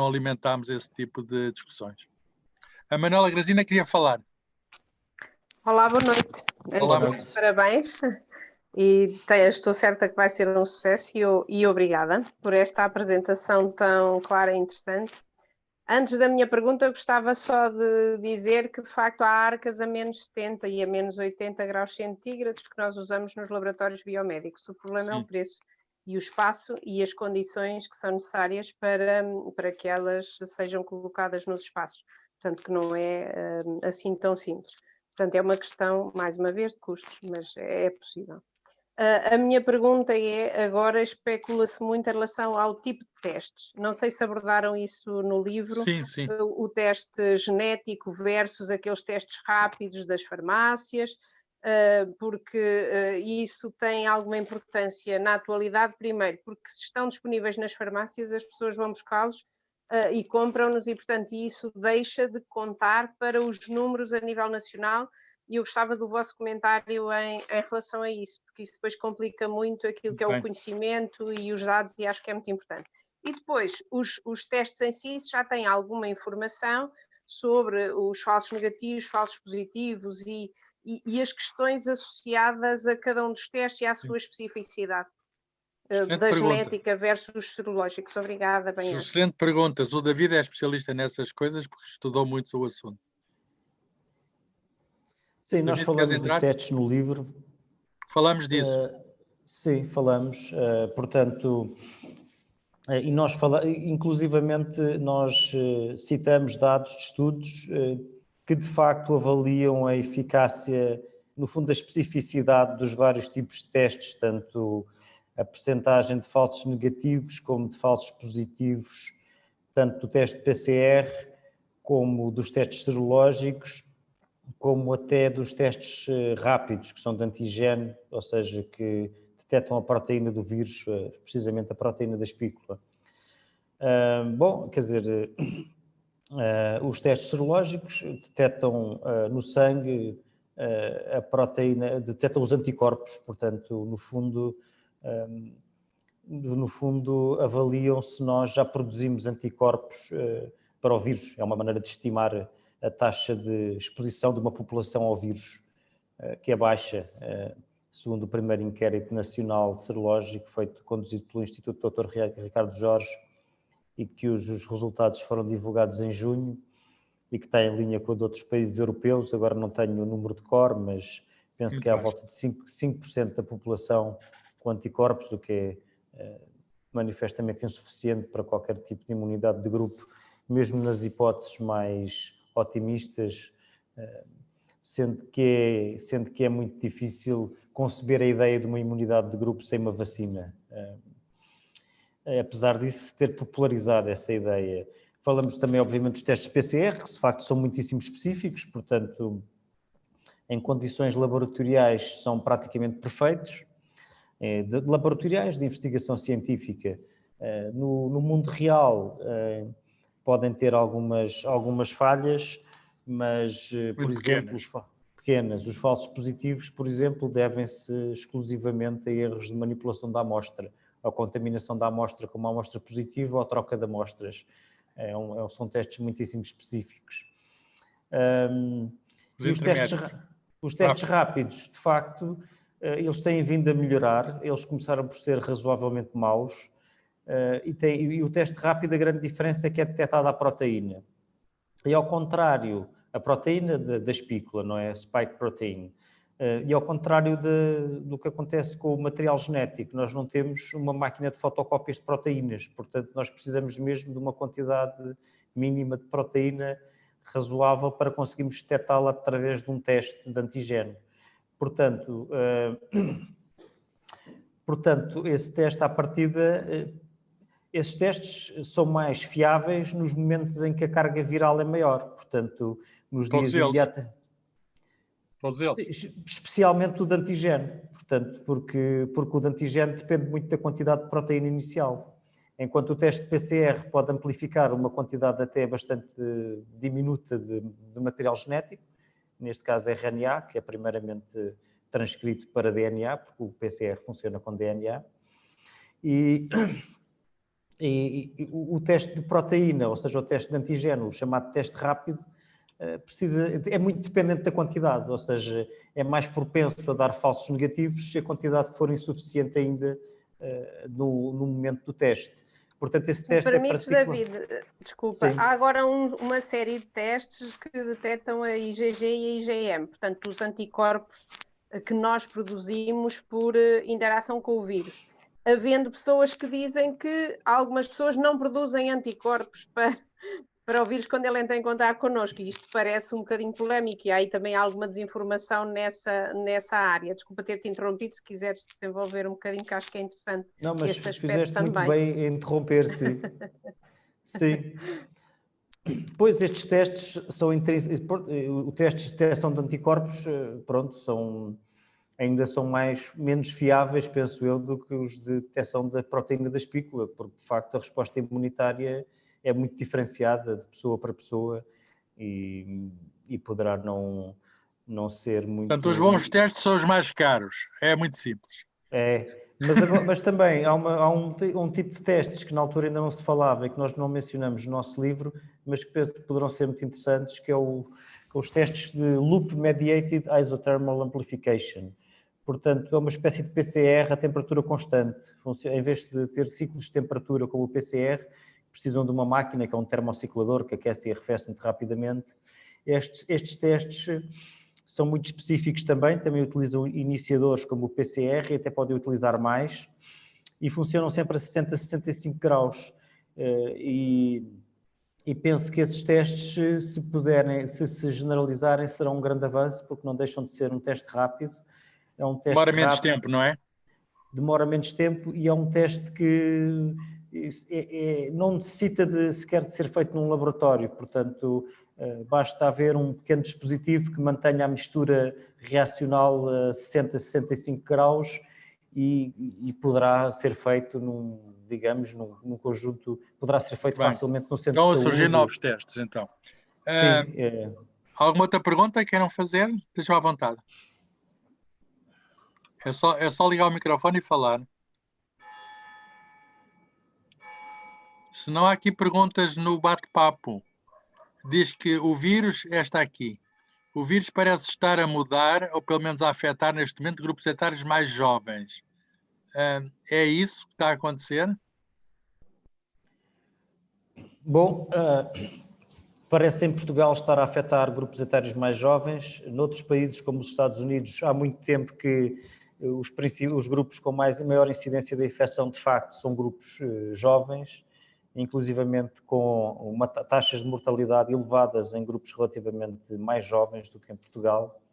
alimentámos esse tipo de discussões. A Manuela Grazina queria falar. Olá, boa noite. Antes de tudo, parabéns. E estou certa que vai ser um sucesso e obrigada por esta apresentação tão clara e interessante. Antes da minha pergunta, eu gostava só de dizer que, de facto, há arcas a menos 70 e a menos 80 graus centígrados que nós usamos nos laboratórios biomédicos. O problema é o preço e o espaço e as condições que são necessárias para que elas sejam colocadas nos espaços. Portanto, que não é assim tão simples. Portanto, é uma questão, mais uma vez, de custos, mas é possível. A minha pergunta é, agora especula-se muito em relação ao tipo de testes. Não sei se abordaram isso no livro. Sim. O teste genético versus aqueles testes rápidos das farmácias, porque isso tem alguma importância na atualidade, primeiro, porque se estão disponíveis nas farmácias, as pessoas vão buscá-los e compram-nos e, portanto, isso deixa de contar para os números a nível nacional, e eu gostava do vosso comentário em relação a isso, porque isso depois complica muito aquilo que é o conhecimento e os dados, e acho que é muito importante. E depois, os testes em si já têm alguma informação sobre os falsos negativos, falsos positivos e as questões associadas a cada um dos testes e à sua especificidade. Da genética versus os serológicos. Obrigada, bem. Excelente perguntas. O David é especialista nessas coisas porque estudou muito o assunto. Sim, nós falamos dos testes no livro. Falamos disso. Sim, falamos. Portanto, e nós inclusivamente nós citamos dados de estudos que de facto avaliam a eficácia, no fundo, a especificidade dos vários tipos de testes, tanto a percentagem de falsos negativos como de falsos positivos, tanto do teste PCR como dos testes serológicos, como até dos testes rápidos, que são de antigênio, ou seja, que detectam a proteína do vírus, precisamente a proteína da espícula. Bom, quer dizer, os testes serológicos detectam no sangue a proteína, detectam os anticorpos, portanto, no fundo, no fundo, avaliam se nós já produzimos anticorpos para o vírus. É uma maneira de estimar a taxa de exposição de uma população ao vírus, que é baixa, segundo o primeiro inquérito nacional serológico conduzido pelo Instituto Dr. Ricardo Jorge, e que os resultados foram divulgados em junho e que está em linha com a de outros países europeus. Agora não tenho o número de cor, mas penso que é à volta de 5% da população com anticorpos, o que é manifestamente insuficiente para qualquer tipo de imunidade de grupo, mesmo nas hipóteses mais otimistas, sendo que é muito difícil conceber a ideia de uma imunidade de grupo sem uma vacina. Apesar disso, ter popularizado essa ideia. Falamos também, obviamente, dos testes PCR, que de facto são muitíssimo específicos, portanto, em condições laboratoriais são praticamente perfeitos, laboratoriais de investigação científica. No mundo real podem ter algumas falhas, mas, por exemplo, os falsos positivos, por exemplo, devem-se exclusivamente a erros de manipulação da amostra, ou contaminação da amostra com uma amostra positiva ou troca de amostras. São testes muitíssimo específicos. E os testes rápidos, de facto, eles têm vindo a melhorar, eles começaram por ser razoavelmente maus, e o teste rápido, a grande diferença é que é detectada a proteína. E ao contrário, a proteína da espícula, não é? Spike protein. E ao contrário do que acontece com o material genético, nós não temos uma máquina de fotocópias de proteínas, portanto nós precisamos mesmo de uma quantidade mínima de proteína razoável para conseguirmos detectá-la através de um teste de antigênio. Portanto, esse teste à partida, esses testes são mais fiáveis nos momentos em que a carga viral é maior, portanto, nos dias imediatos. Todos eles. Especialmente o de antigênio, portanto, porque o de antigênio depende muito da quantidade de proteína inicial. Enquanto o teste de PCR pode amplificar uma quantidade até bastante diminuta de material genético, neste caso RNA, que é primeiramente transcrito para DNA, porque o PCR funciona com DNA, e o teste de proteína, ou seja, o teste de antigênio, o chamado teste rápido, é muito dependente da quantidade, ou seja, é mais propenso a dar falsos negativos se a quantidade for insuficiente ainda no momento do teste. Portanto, esse teste permites, David, desculpa, sim. Há agora uma série de testes que detectam a IgG e a IgM, portanto, os anticorpos que nós produzimos por interação com o vírus. Havendo pessoas que dizem que algumas pessoas não produzem anticorpos para o vírus quando ele entra em contato connosco, e isto parece um bocadinho polémico, e há aí também alguma desinformação nessa área. Desculpa ter-te interrompido, se quiseres desenvolver um bocadinho, que acho que é interessante. Não, mas fizeste muito bem em interromper, sim. Sim. Pois, estes testes são o teste de detecção de anticorpos, pronto, ainda são menos fiáveis, penso eu, do que os de detecção da proteína da espícula, porque, de facto, a resposta imunitária é muito diferenciada de pessoa para pessoa e poderá não ser muito... Portanto, os bons testes são os mais caros. É muito simples. Mas também há um tipo de testes que na altura ainda não se falava e que nós não mencionamos no nosso livro, mas que penso que poderão ser muito interessantes, que é os testes de Loop Mediated Isothermal Amplification. Portanto, é uma espécie de PCR a temperatura constante. Em vez de ter ciclos de temperatura como o PCR, precisam de uma máquina que é um termociclador que aquece e arrefece muito rapidamente. Estes testes são muito específicos também utilizam iniciadores como o PCR e até podem utilizar mais, e funcionam sempre a 60, 65 graus. E penso que esses testes, se generalizarem, serão um grande avanço, porque não deixam de ser um teste rápido. É um teste demora menos tempo, não é? Demora menos tempo e é um teste que não necessita sequer de ser feito num laboratório, portanto, basta haver um pequeno dispositivo que mantenha a mistura reacional a 60, 65 graus e poderá ser feito num conjunto, poderá ser feito facilmente no centro de saúde. Estão a surgir novos testes, então. Sim. Alguma outra pergunta que queiram fazer? Estejam à vontade. É só ligar o microfone e falar. Se não há aqui perguntas no bate-papo, diz que o vírus está aqui. O vírus parece estar a mudar, ou pelo menos a afetar neste momento, grupos etários mais jovens. É isso que está a acontecer? Bom, parece em Portugal estar a afetar grupos etários mais jovens. Noutros países, como os Estados Unidos, há muito tempo que os grupos com maior incidência da infecção, de facto, são grupos jovens, inclusivamente com taxas de mortalidade elevadas em grupos relativamente mais jovens do que em Portugal.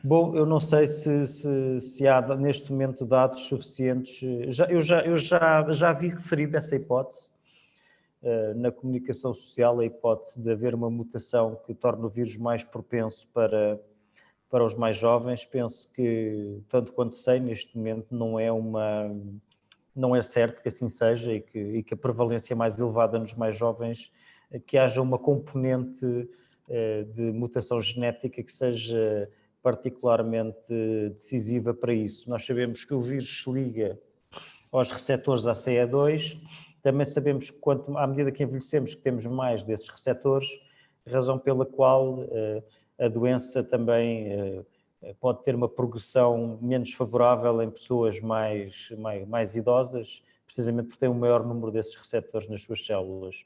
Bom, eu não sei se há neste momento dados suficientes. Eu já vi referido essa hipótese na comunicação social, a hipótese de haver uma mutação que torne o vírus mais propenso para os mais jovens. Penso que, tanto quanto sei, neste momento não é certo que assim seja e que a prevalência mais elevada nos mais jovens, que haja uma componente de mutação genética que seja particularmente decisiva para isso. Nós sabemos que o vírus se liga aos receptores ACE2, também sabemos que à medida que envelhecemos que temos mais desses receptores, razão pela qual a doença também pode ter uma progressão menos favorável em pessoas mais idosas, precisamente porque tem um maior número desses receptores nas suas células.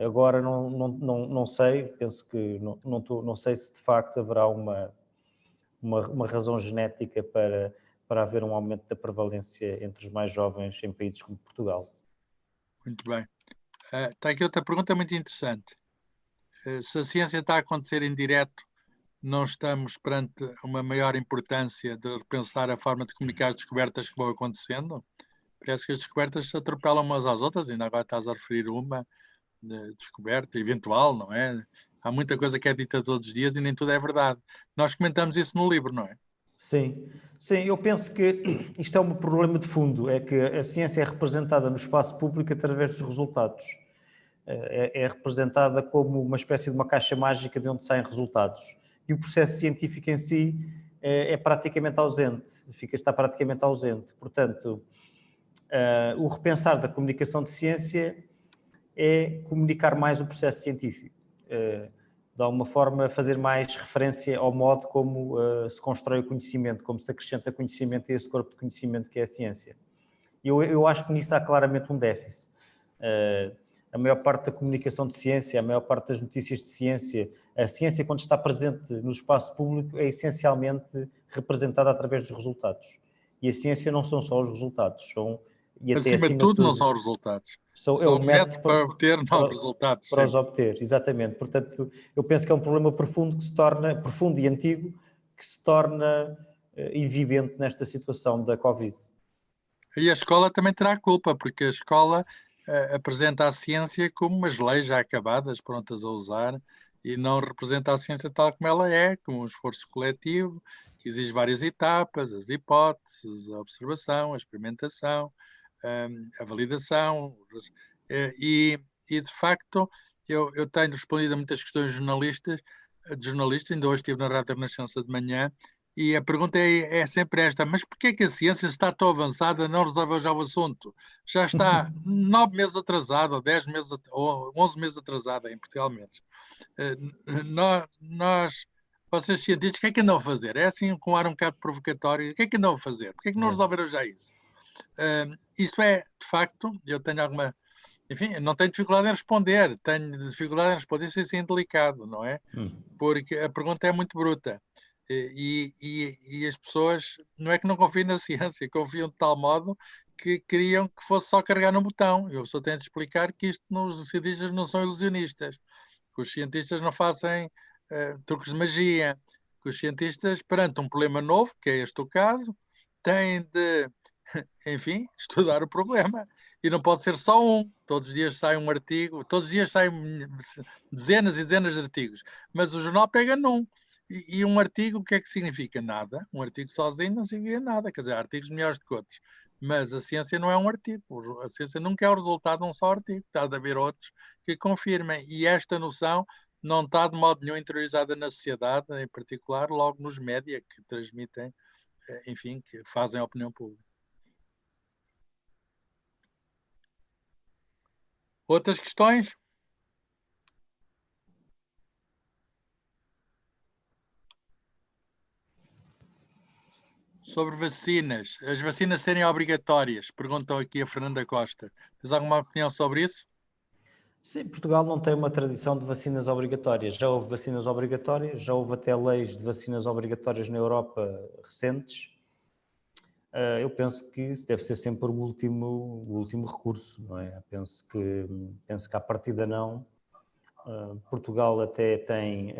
Agora não sei, penso que não sei se de facto haverá uma razão genética para haver um aumento da prevalência entre os mais jovens em países como Portugal. Muito bem. Está aqui outra pergunta muito interessante. Se a ciência está a acontecer em direto, não estamos perante uma maior importância de repensar a forma de comunicar as descobertas que vão acontecendo? Parece que as descobertas se atropelam umas às outras, ainda agora estás a referir uma de descoberta eventual, não é? Há muita coisa que é dita todos os dias e nem tudo é verdade. Nós comentamos isso no livro, não é? Sim, eu penso que isto é um problema de fundo, é que a ciência é representada no espaço público através dos resultados. É representada como uma espécie de uma caixa mágica de onde saem resultados. E o processo científico em si é praticamente ausente, está praticamente ausente. Portanto, o repensar da comunicação de ciência é comunicar mais o processo científico. De alguma forma, fazer mais referência ao modo como se constrói o conhecimento, como se acrescenta conhecimento a esse corpo de conhecimento que é a ciência. Eu acho que nisso há claramente um déficit. A maior parte da comunicação de ciência, a maior parte das notícias de ciência, a ciência, quando está presente no espaço público, é essencialmente representada através dos resultados. E a ciência não são só os resultados, acima de tudo, não são os resultados. São o método para obter novos resultados. Para os obter, exatamente. Portanto, eu penso que é um problema profundo profundo e antigo, que se torna evidente nesta situação da Covid. E a escola também terá culpa, porque a escola apresenta a ciência como umas leis já acabadas, prontas a usar, e não representa a ciência tal como ela é, como um esforço coletivo, que exige várias etapas, as hipóteses, a observação, a experimentação, a validação, e de facto eu tenho respondido a muitas questões de jornalistas, ainda hoje estive na Rádio Renascença de manhã, e a pergunta é sempre esta: mas porquê que a ciência está tão avançada, não resolveu já o assunto? Já está 9 meses atrasada, ou 10 meses, ou 11 meses atrasada, em Portugal menos. Vocês cientistas, o que é que andam a fazer? É assim com um ar um bocado provocatório. O que é que andam a fazer? Porquê é que não resolveram já isso? Isto é, de facto, eu tenho alguma... Enfim, não tenho dificuldade em responder. Tenho dificuldade em responder sem ser indelicado, não é? Porque a pergunta é muito bruta. E as pessoas, não é que não confiam na ciência, confiam de tal modo que queriam que fosse só carregar no botão. E a pessoa tem de explicar que os cientistas não são ilusionistas, que os cientistas não fazem truques de magia, que os cientistas, perante um problema novo, que é este o caso, têm de, enfim, estudar o problema. E não pode ser só um. Todos os dias sai um artigo, todos os dias saem dezenas e dezenas de artigos, mas o jornal pega num. E um artigo, o que é que significa? Nada. Um artigo sozinho não significa nada. Quer dizer, há artigos melhores do que outros. Mas a ciência não é um artigo. A ciência nunca é o resultado de um só artigo. Está de haver outros que confirmem. E esta noção não está de modo nenhum interiorizada na sociedade, em particular, logo nos média que transmitem, enfim, que fazem a opinião pública. Outras questões? Sobre vacinas. As vacinas serem obrigatórias, perguntou aqui a Fernanda Costa. Tens alguma opinião sobre isso? Sim, Portugal não tem uma tradição de vacinas obrigatórias. Já houve vacinas obrigatórias, já houve até leis de vacinas obrigatórias na Europa recentes. Eu penso que isso deve ser sempre o último recurso, não é? Penso que à partida não. Portugal até tem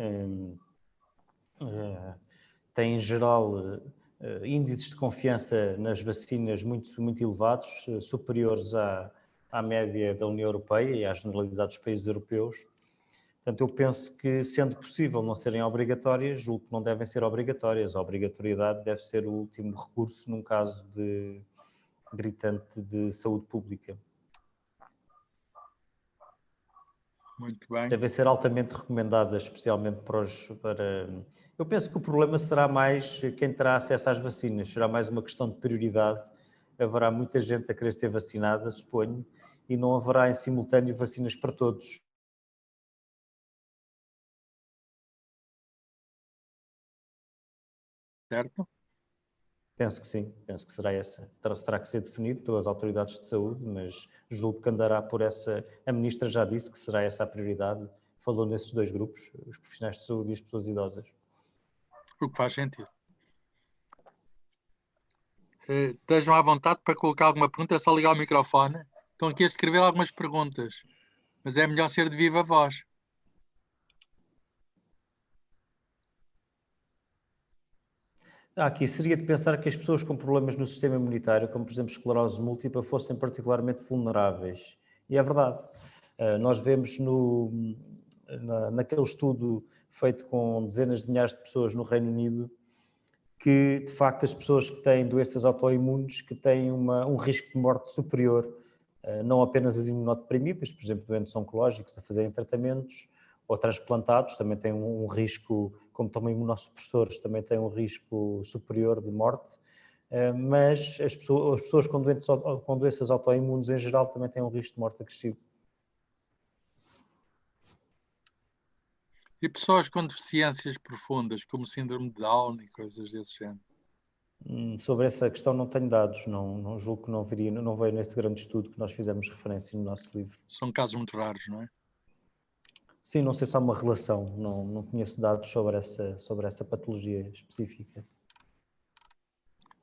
em geral índices de confiança nas vacinas muito, muito elevados, superiores à média da União Europeia e à generalidade dos países europeus. Portanto, eu penso que, sendo possível não serem obrigatórias, julgo que não devem ser obrigatórias. A obrigatoriedade deve ser o último recurso num caso de gritante de saúde pública. Muito bem. Devem ser altamente recomendadas, especialmente para... Eu penso que o problema será mais quem terá acesso às vacinas. Será mais uma questão de prioridade. Haverá muita gente a querer ser vacinada, suponho, e não haverá em simultâneo vacinas para todos. Certo? Penso que sim, penso que será essa. Terá que ser definido pelas autoridades de saúde, mas julgo que andará por essa... A Ministra já disse que será essa a prioridade. Falou nesses dois grupos, os profissionais de saúde e as pessoas idosas. O que faz sentido. Estejam à vontade para colocar alguma pergunta, é só ligar o microfone. Estão aqui a escrever algumas perguntas, mas é melhor ser de viva voz. Aqui seria de pensar que as pessoas com problemas no sistema imunitário, como por exemplo esclerose múltipla, fossem particularmente vulneráveis. E é verdade. Nós vemos naquele estudo feito com dezenas de milhares de pessoas no Reino Unido que, de facto, as pessoas que têm doenças autoimunes que têm um risco de morte superior, não apenas as imunodeprimidas, por exemplo, doentes oncológicos a fazerem tratamentos, ou transplantados, também têm um risco, como também imunossupressores, também têm um risco superior de morte, mas as pessoas com doenças autoimunes em geral também têm um risco de morte acrescido. E pessoas com deficiências profundas, como síndrome de Down e coisas desse género? Sobre essa questão não tenho dados, não julgo que não veio nesse grande estudo que nós fizemos referência no nosso livro. São casos muito raros, não é? Sim, não sei se há uma relação, não conheço dados sobre essa patologia específica.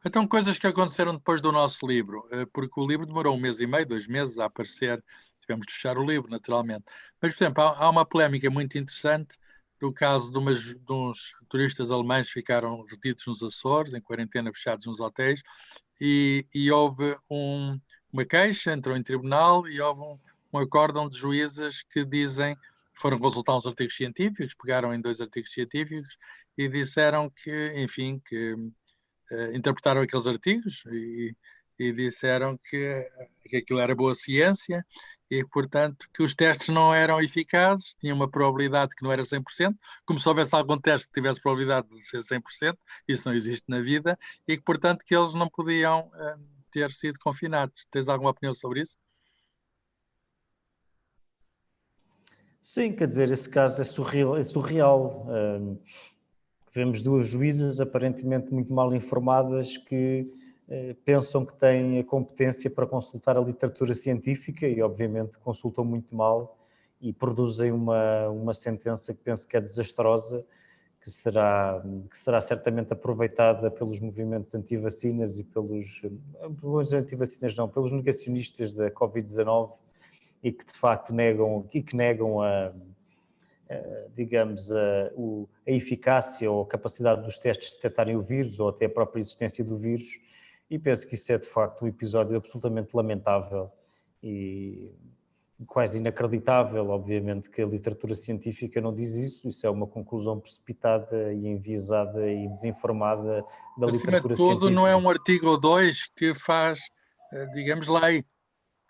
Então, coisas que aconteceram depois do nosso livro, porque o livro demorou 1 mês e meio, 2 meses a aparecer, tivemos de fechar o livro, naturalmente. Mas, por exemplo, há uma polémica muito interessante do caso de uns turistas alemães que ficaram retidos nos Açores, em quarentena, fechados nos hotéis, e houve uma queixa, entrou em tribunal e houve um acórdão de juízes que dizem, foram consultar uns artigos científicos, pegaram em 2 artigos científicos e disseram que, enfim, que interpretaram aqueles artigos e disseram que aquilo era boa ciência e, portanto, que os testes não eram eficazes, tinham uma probabilidade que não era 100%, como se houvesse algum teste que tivesse probabilidade de ser 100%, isso não existe na vida, e que, portanto, que eles não podiam ter sido confinados. Tens alguma opinião sobre isso? Sim, quer dizer, esse caso é surreal. Vemos 2 juízas aparentemente muito mal informadas que pensam que têm a competência para consultar a literatura científica e, obviamente, consultam muito mal e produzem uma sentença que penso que é desastrosa, que será certamente aproveitada pelos movimentos anti-vacinas e pelos negacionistas da Covid-19 e que, de facto, negam digamos, a eficácia ou a capacidade dos testes de detectarem o vírus ou até a própria existência do vírus, e penso que isso é de facto um episódio absolutamente lamentável e quase inacreditável. Obviamente que a literatura científica não diz isso é uma conclusão precipitada e enviesada e desinformada da literatura científica. Acima de tudo, não é um artigo ou 2 que faz, digamos, lei.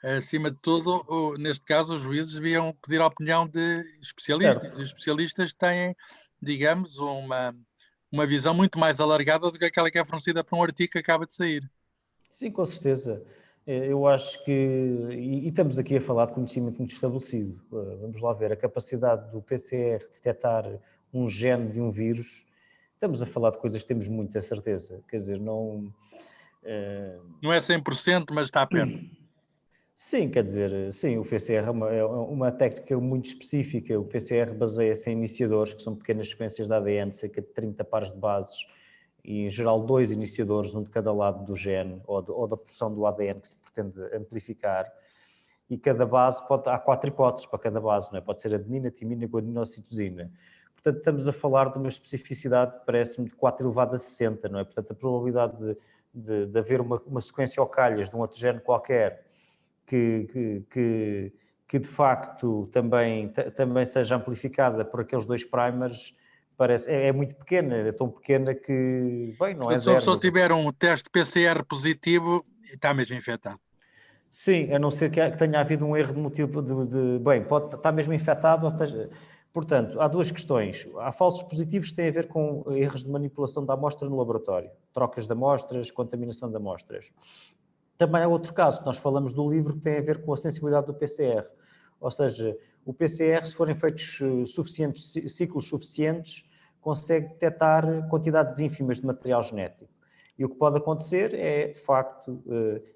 Acima de tudo, neste caso, os juízes deviam pedir a opinião de especialistas. Certo. Os especialistas têm, digamos, uma visão muito mais alargada do que aquela que é fornecida por um artigo que acaba de sair. Sim, com certeza. Eu acho que, e estamos aqui a falar de conhecimento muito estabelecido, vamos lá ver, a capacidade do PCR de detectar um gene de um vírus, estamos a falar de coisas que temos muita certeza, quer dizer, não... Não é 100%, mas está perto. Sim, quer dizer, sim, o PCR é uma técnica muito específica, o PCR baseia-se em iniciadores, que são pequenas sequências de ADN, cerca de 30 pares de bases, e em geral 2 iniciadores, um de cada lado do gene ou da porção do ADN que se pretende amplificar, e cada base há 4 hipóteses para cada base, não é? Pode ser adenina, timina, guanina ou citosina. Portanto, estamos a falar de uma especificidade, parece-me, de 4 elevado a 60, não é? Portanto, a probabilidade de haver uma sequência ao calhas de um outro gene qualquer que de facto também seja amplificada por aqueles 2 primers, é muito pequena, é tão pequena que, bem, não é Se a zero. pessoa tiver um teste PCR positivo, está mesmo infectado. Sim, a não ser que tenha havido um erro de motivo bem, pode estar mesmo infectado, ou seja, portanto, há 2 questões. Há falsos positivos que têm a ver com erros de manipulação da amostra no laboratório, trocas de amostras, contaminação de amostras. Também há outro caso, que nós falamos do livro, que tem a ver com a sensibilidade do PCR. Ou seja, o PCR, se forem feitos ciclos suficientes, consegue detectar quantidades ínfimas de material genético. E o que pode acontecer é, de facto,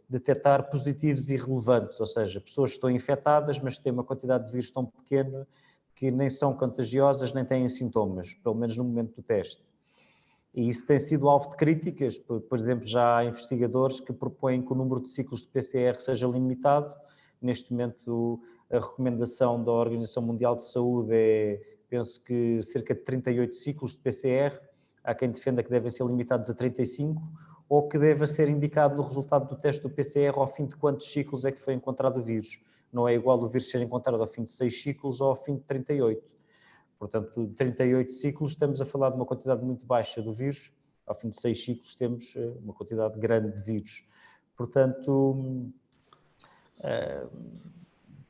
detectar positivos irrelevantes, ou seja, pessoas que estão infectadas, mas têm uma quantidade de vírus tão pequena que nem são contagiosas, nem têm sintomas, pelo menos no momento do teste. E isso tem sido alvo de críticas, por exemplo, já há investigadores que propõem que o número de ciclos de PCR seja limitado. Neste momento, a recomendação da Organização Mundial de Saúde é, penso que, cerca de 38 ciclos de PCR. Há quem defenda que devem ser limitados a 35, ou que deva ser indicado no resultado do teste do PCR ao fim de quantos ciclos é que foi encontrado o vírus. Não é igual o vírus ser encontrado ao fim de 6 ciclos ou ao fim de 38. Portanto, de 38 ciclos, estamos a falar de uma quantidade muito baixa do vírus. Ao fim de 6 ciclos, temos uma quantidade grande de vírus. Portanto,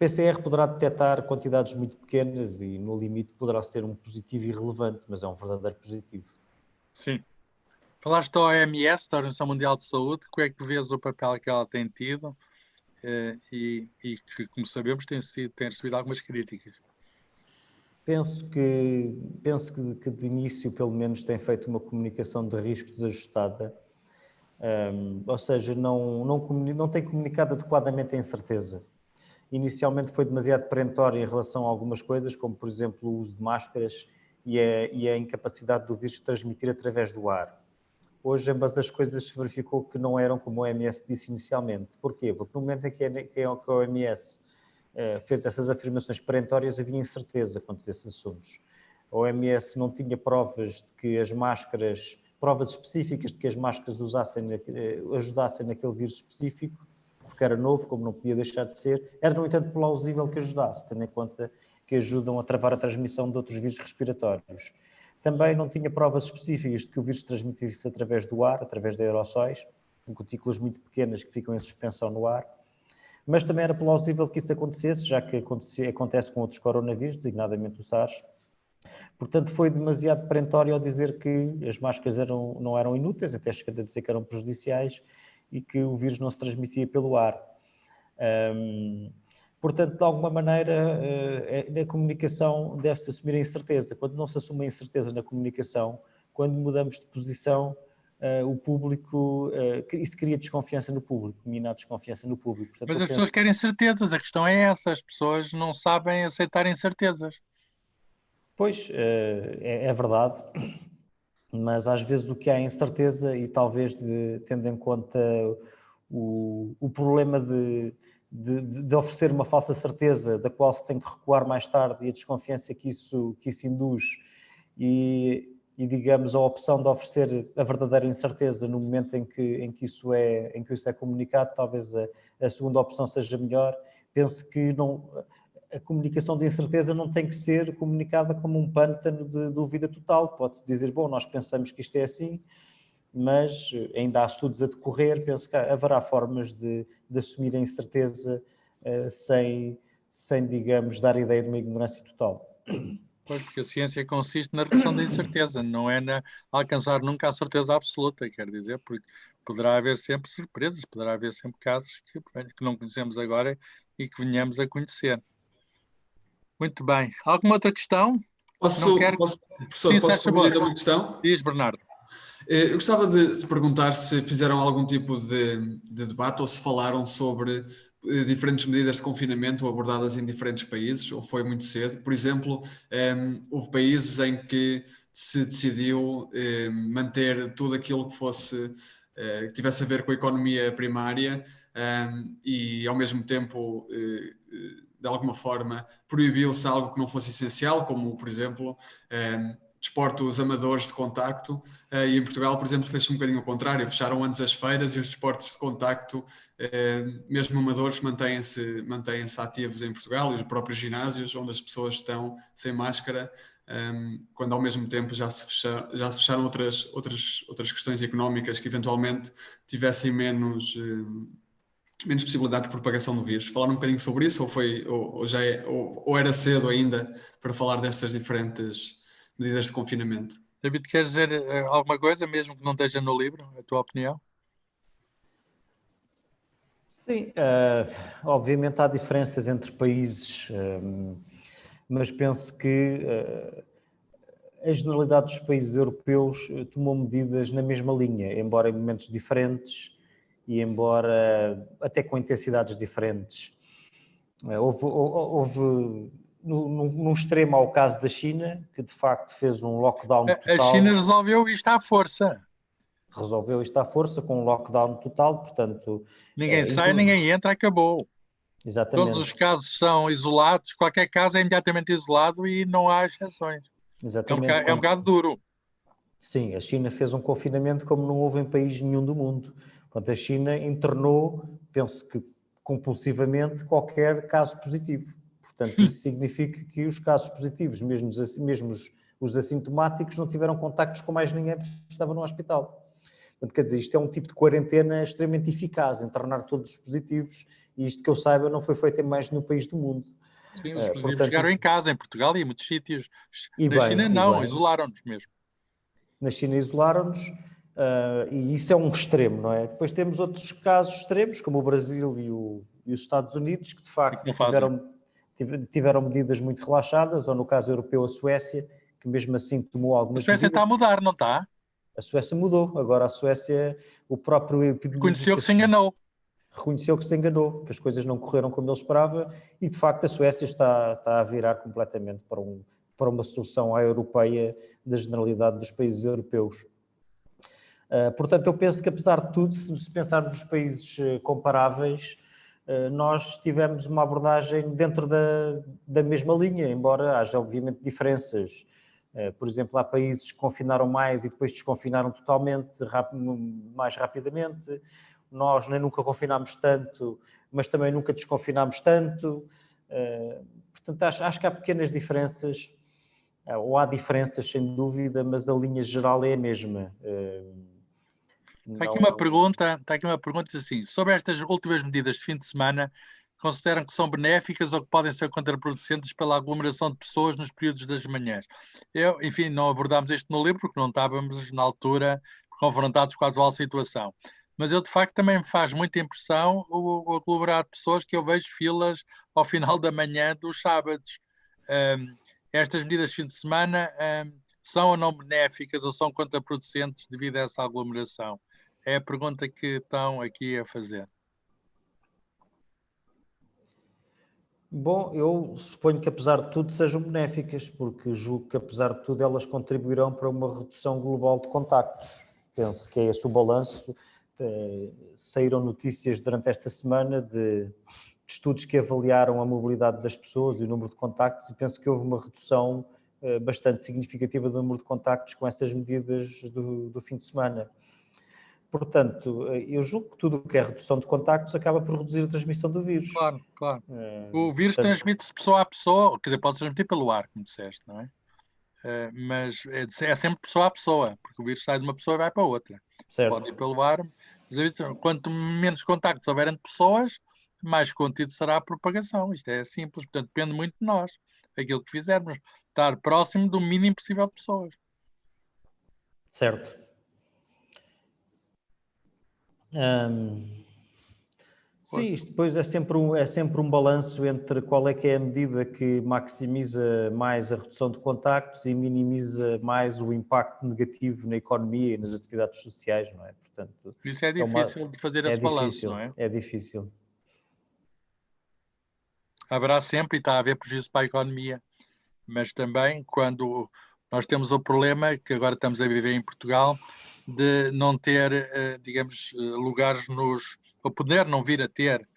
PCR poderá detectar quantidades muito pequenas e, no limite, poderá ser um positivo irrelevante, mas é um verdadeiro positivo. Sim. Falaste da OMS, da Organização Mundial de Saúde, como é que vês o papel que ela tem tido e que, como sabemos, tem recebido algumas críticas? Penso que de início, pelo menos, tem feito uma comunicação de risco desajustada, ou seja, não tem comunicado adequadamente a incerteza. Inicialmente foi demasiado perentória em relação a algumas coisas, como, por exemplo, o uso de máscaras e a incapacidade do vírus transmitir através do ar. Hoje, ambas as coisas se verificou que não eram como a OMS disse inicialmente. Porquê? Porque no momento em que a OMS fez essas afirmações perentórias, havia incerteza quanto a esses assuntos. A OMS não tinha provas de que as máscaras, provas específicas de que as máscaras ajudassem naquele vírus específico, porque era novo, como não podia deixar de ser. Era, no entanto, plausível que ajudasse, tendo em conta que ajudam a travar a transmissão de outros vírus respiratórios. Também não tinha provas específicas de que o vírus transmitisse através do ar, através de aerossóis, com gotículas muito pequenas que ficam em suspensão no ar. Mas também era plausível que isso acontecesse, já que acontece com outros coronavírus, designadamente o SARS. Portanto, foi demasiado perentório ao dizer que as máscaras não eram inúteis, até chegando a dizer que eram prejudiciais e que o vírus não se transmitia pelo ar. Portanto, de alguma maneira, na comunicação deve-se assumir a incerteza. Quando não se assume a incerteza na comunicação, quando mudamos de posição, o público, isso cria desconfiança no público, mina a desconfiança no público. Portanto, mas as pessoas querem certezas, a questão é essa, as pessoas não sabem aceitar incertezas. Pois, é verdade, mas às vezes o que há incerteza e talvez tendo em conta o problema de oferecer uma falsa certeza da qual se tem que recuar mais tarde e a desconfiança que isso induz e digamos a opção de oferecer a verdadeira incerteza no momento em que isso é comunicado, talvez a segunda opção seja melhor. Penso que a comunicação de incerteza não tem que ser comunicada como um pântano de dúvida total. Pode-se dizer, bom, nós pensamos que isto é assim, mas ainda há estudos a decorrer, penso que haverá formas de assumir a incerteza sem, digamos, dar a ideia de uma ignorância total. Pois, porque a ciência consiste na redução da incerteza, não é na alcançar nunca a certeza absoluta, quer dizer, porque poderá haver sempre surpresas, poderá haver sempre casos que não conhecemos agora e que venhamos a conhecer. Muito bem. Alguma outra questão? Não quero... Professor, Sim, posso fazer ainda uma questão? Diz, Bernardo. Eu gostava de perguntar se fizeram algum tipo de debate ou se falaram sobre diferentes medidas de confinamento abordadas em diferentes países, ou foi muito cedo. Por exemplo, houve países em que se decidiu manter tudo aquilo que fosse, que tivesse a ver com a economia primária e, ao mesmo tempo, de alguma forma, proibiu-se algo que não fosse essencial, como, por exemplo, desportos amadores de contacto, e em Portugal, por exemplo, fez-se um bocadinho o contrário, fecharam antes as feiras e os desportos de contacto, mesmo amadores, mantêm-se ativos em Portugal, e os próprios ginásios, onde as pessoas estão sem máscara, quando ao mesmo tempo já se fecharam outras questões económicas que eventualmente tivessem menos possibilidade de propagação do vírus. Falaram um bocadinho sobre isso ou era cedo ainda para falar destas diferentes medidas de confinamento? David, queres dizer alguma coisa, mesmo que não esteja no livro, a tua opinião? Sim, obviamente há diferenças entre países, mas penso que a generalidade dos países europeus tomou medidas na mesma linha, embora em momentos diferentes e embora até com intensidades diferentes. Houve num extremo ao caso da China, que de facto fez um lockdown total. A China resolveu isto à força. Resolveu isto à força com um lockdown total, portanto... Ninguém sai, ninguém entra, acabou. Exatamente. Todos os casos são isolados, qualquer caso é imediatamente isolado e não há exceções. Exatamente. É um bocado duro. Sim, a China fez um confinamento como não houve em país nenhum do mundo. Portanto, a China internou, penso que compulsivamente, qualquer caso positivo. Portanto, isso significa que os casos positivos, mesmo os assintomáticos, não tiveram contactos com mais ninguém porque estavam no hospital. Portanto, quer dizer, isto é um tipo de quarentena extremamente eficaz, internar todos os positivos, e isto que eu saiba não foi feito em mais nenhum país do mundo. Sim, os positivos chegaram em casa, em Portugal e em muitos sítios. Na China não, isolaram-nos mesmo. Na China isolaram-nos, e isso é um extremo, não é? Depois temos outros casos extremos, como o Brasil e os Estados Unidos, que de facto tiveram medidas muito relaxadas, ou no caso europeu a Suécia, que mesmo assim tomou algumas medidas. A Suécia está a mudar, não está? A Suécia mudou. Agora a Suécia, o próprio epidemiologista... Reconheceu que se enganou. Reconheceu que se enganou, que as coisas não correram como ele esperava, e de facto a Suécia está a virar completamente para uma solução à europeia da generalidade dos países europeus. Portanto, eu penso que apesar de tudo, se pensarmos nos países comparáveis, nós tivemos uma abordagem dentro da mesma linha, embora haja obviamente diferenças. Por exemplo, há países que confinaram mais e depois desconfinaram totalmente, mais rapidamente. Nós nem nunca confinámos tanto, mas também nunca desconfinámos tanto. Portanto, acho que há pequenas diferenças, ou há diferenças sem dúvida, mas a linha geral é a mesma. Está aqui uma pergunta, diz assim: sobre estas últimas medidas de fim de semana, consideram que são benéficas ou que podem ser contraproducentes pela aglomeração de pessoas nos períodos das manhãs? Enfim, não abordámos isto no livro porque não estávamos na altura confrontados com a atual situação. Mas de facto também me faz muita impressão o aglomerar de pessoas que eu vejo filas ao final da manhã dos sábados. Estas medidas de fim de semana são ou não benéficas ou são contraproducentes devido a essa aglomeração? É a pergunta que estão aqui a fazer. Bom, eu suponho que apesar de tudo sejam benéficas, porque julgo que apesar de tudo elas contribuirão para uma redução global de contactos. Penso que é esse o balanço. Saíram notícias durante esta semana de estudos que avaliaram a mobilidade das pessoas e o número de contactos, e penso que houve uma redução bastante significativa do número de contactos com essas medidas do fim de semana. Portanto, eu julgo que tudo o que é redução de contactos acaba por reduzir a transmissão do vírus. Claro. O vírus transmite-se pessoa a pessoa, quer dizer, pode transmitir pelo ar, como disseste, não é? Mas é sempre pessoa a pessoa, porque o vírus sai de uma pessoa e vai para outra. Certo. Pode ir pelo ar. Quanto menos contactos houver entre pessoas, mais contido será a propagação. Isto é simples, portanto, depende muito de nós, aquilo que fizermos, estar próximo do mínimo possível de pessoas. Certo. Sim, isto depois é sempre um balanço entre qual é que é a medida que maximiza mais a redução de contactos e minimiza mais o impacto negativo na economia e nas atividades sociais, não é? Portanto, Isso é difícil de fazer esse balanço, não é? É difícil. Haverá sempre, e está a haver prejuízo para a economia, mas também quando nós temos o problema que agora estamos a viver em Portugal de não ter, digamos, lugares ou poder não vir a ter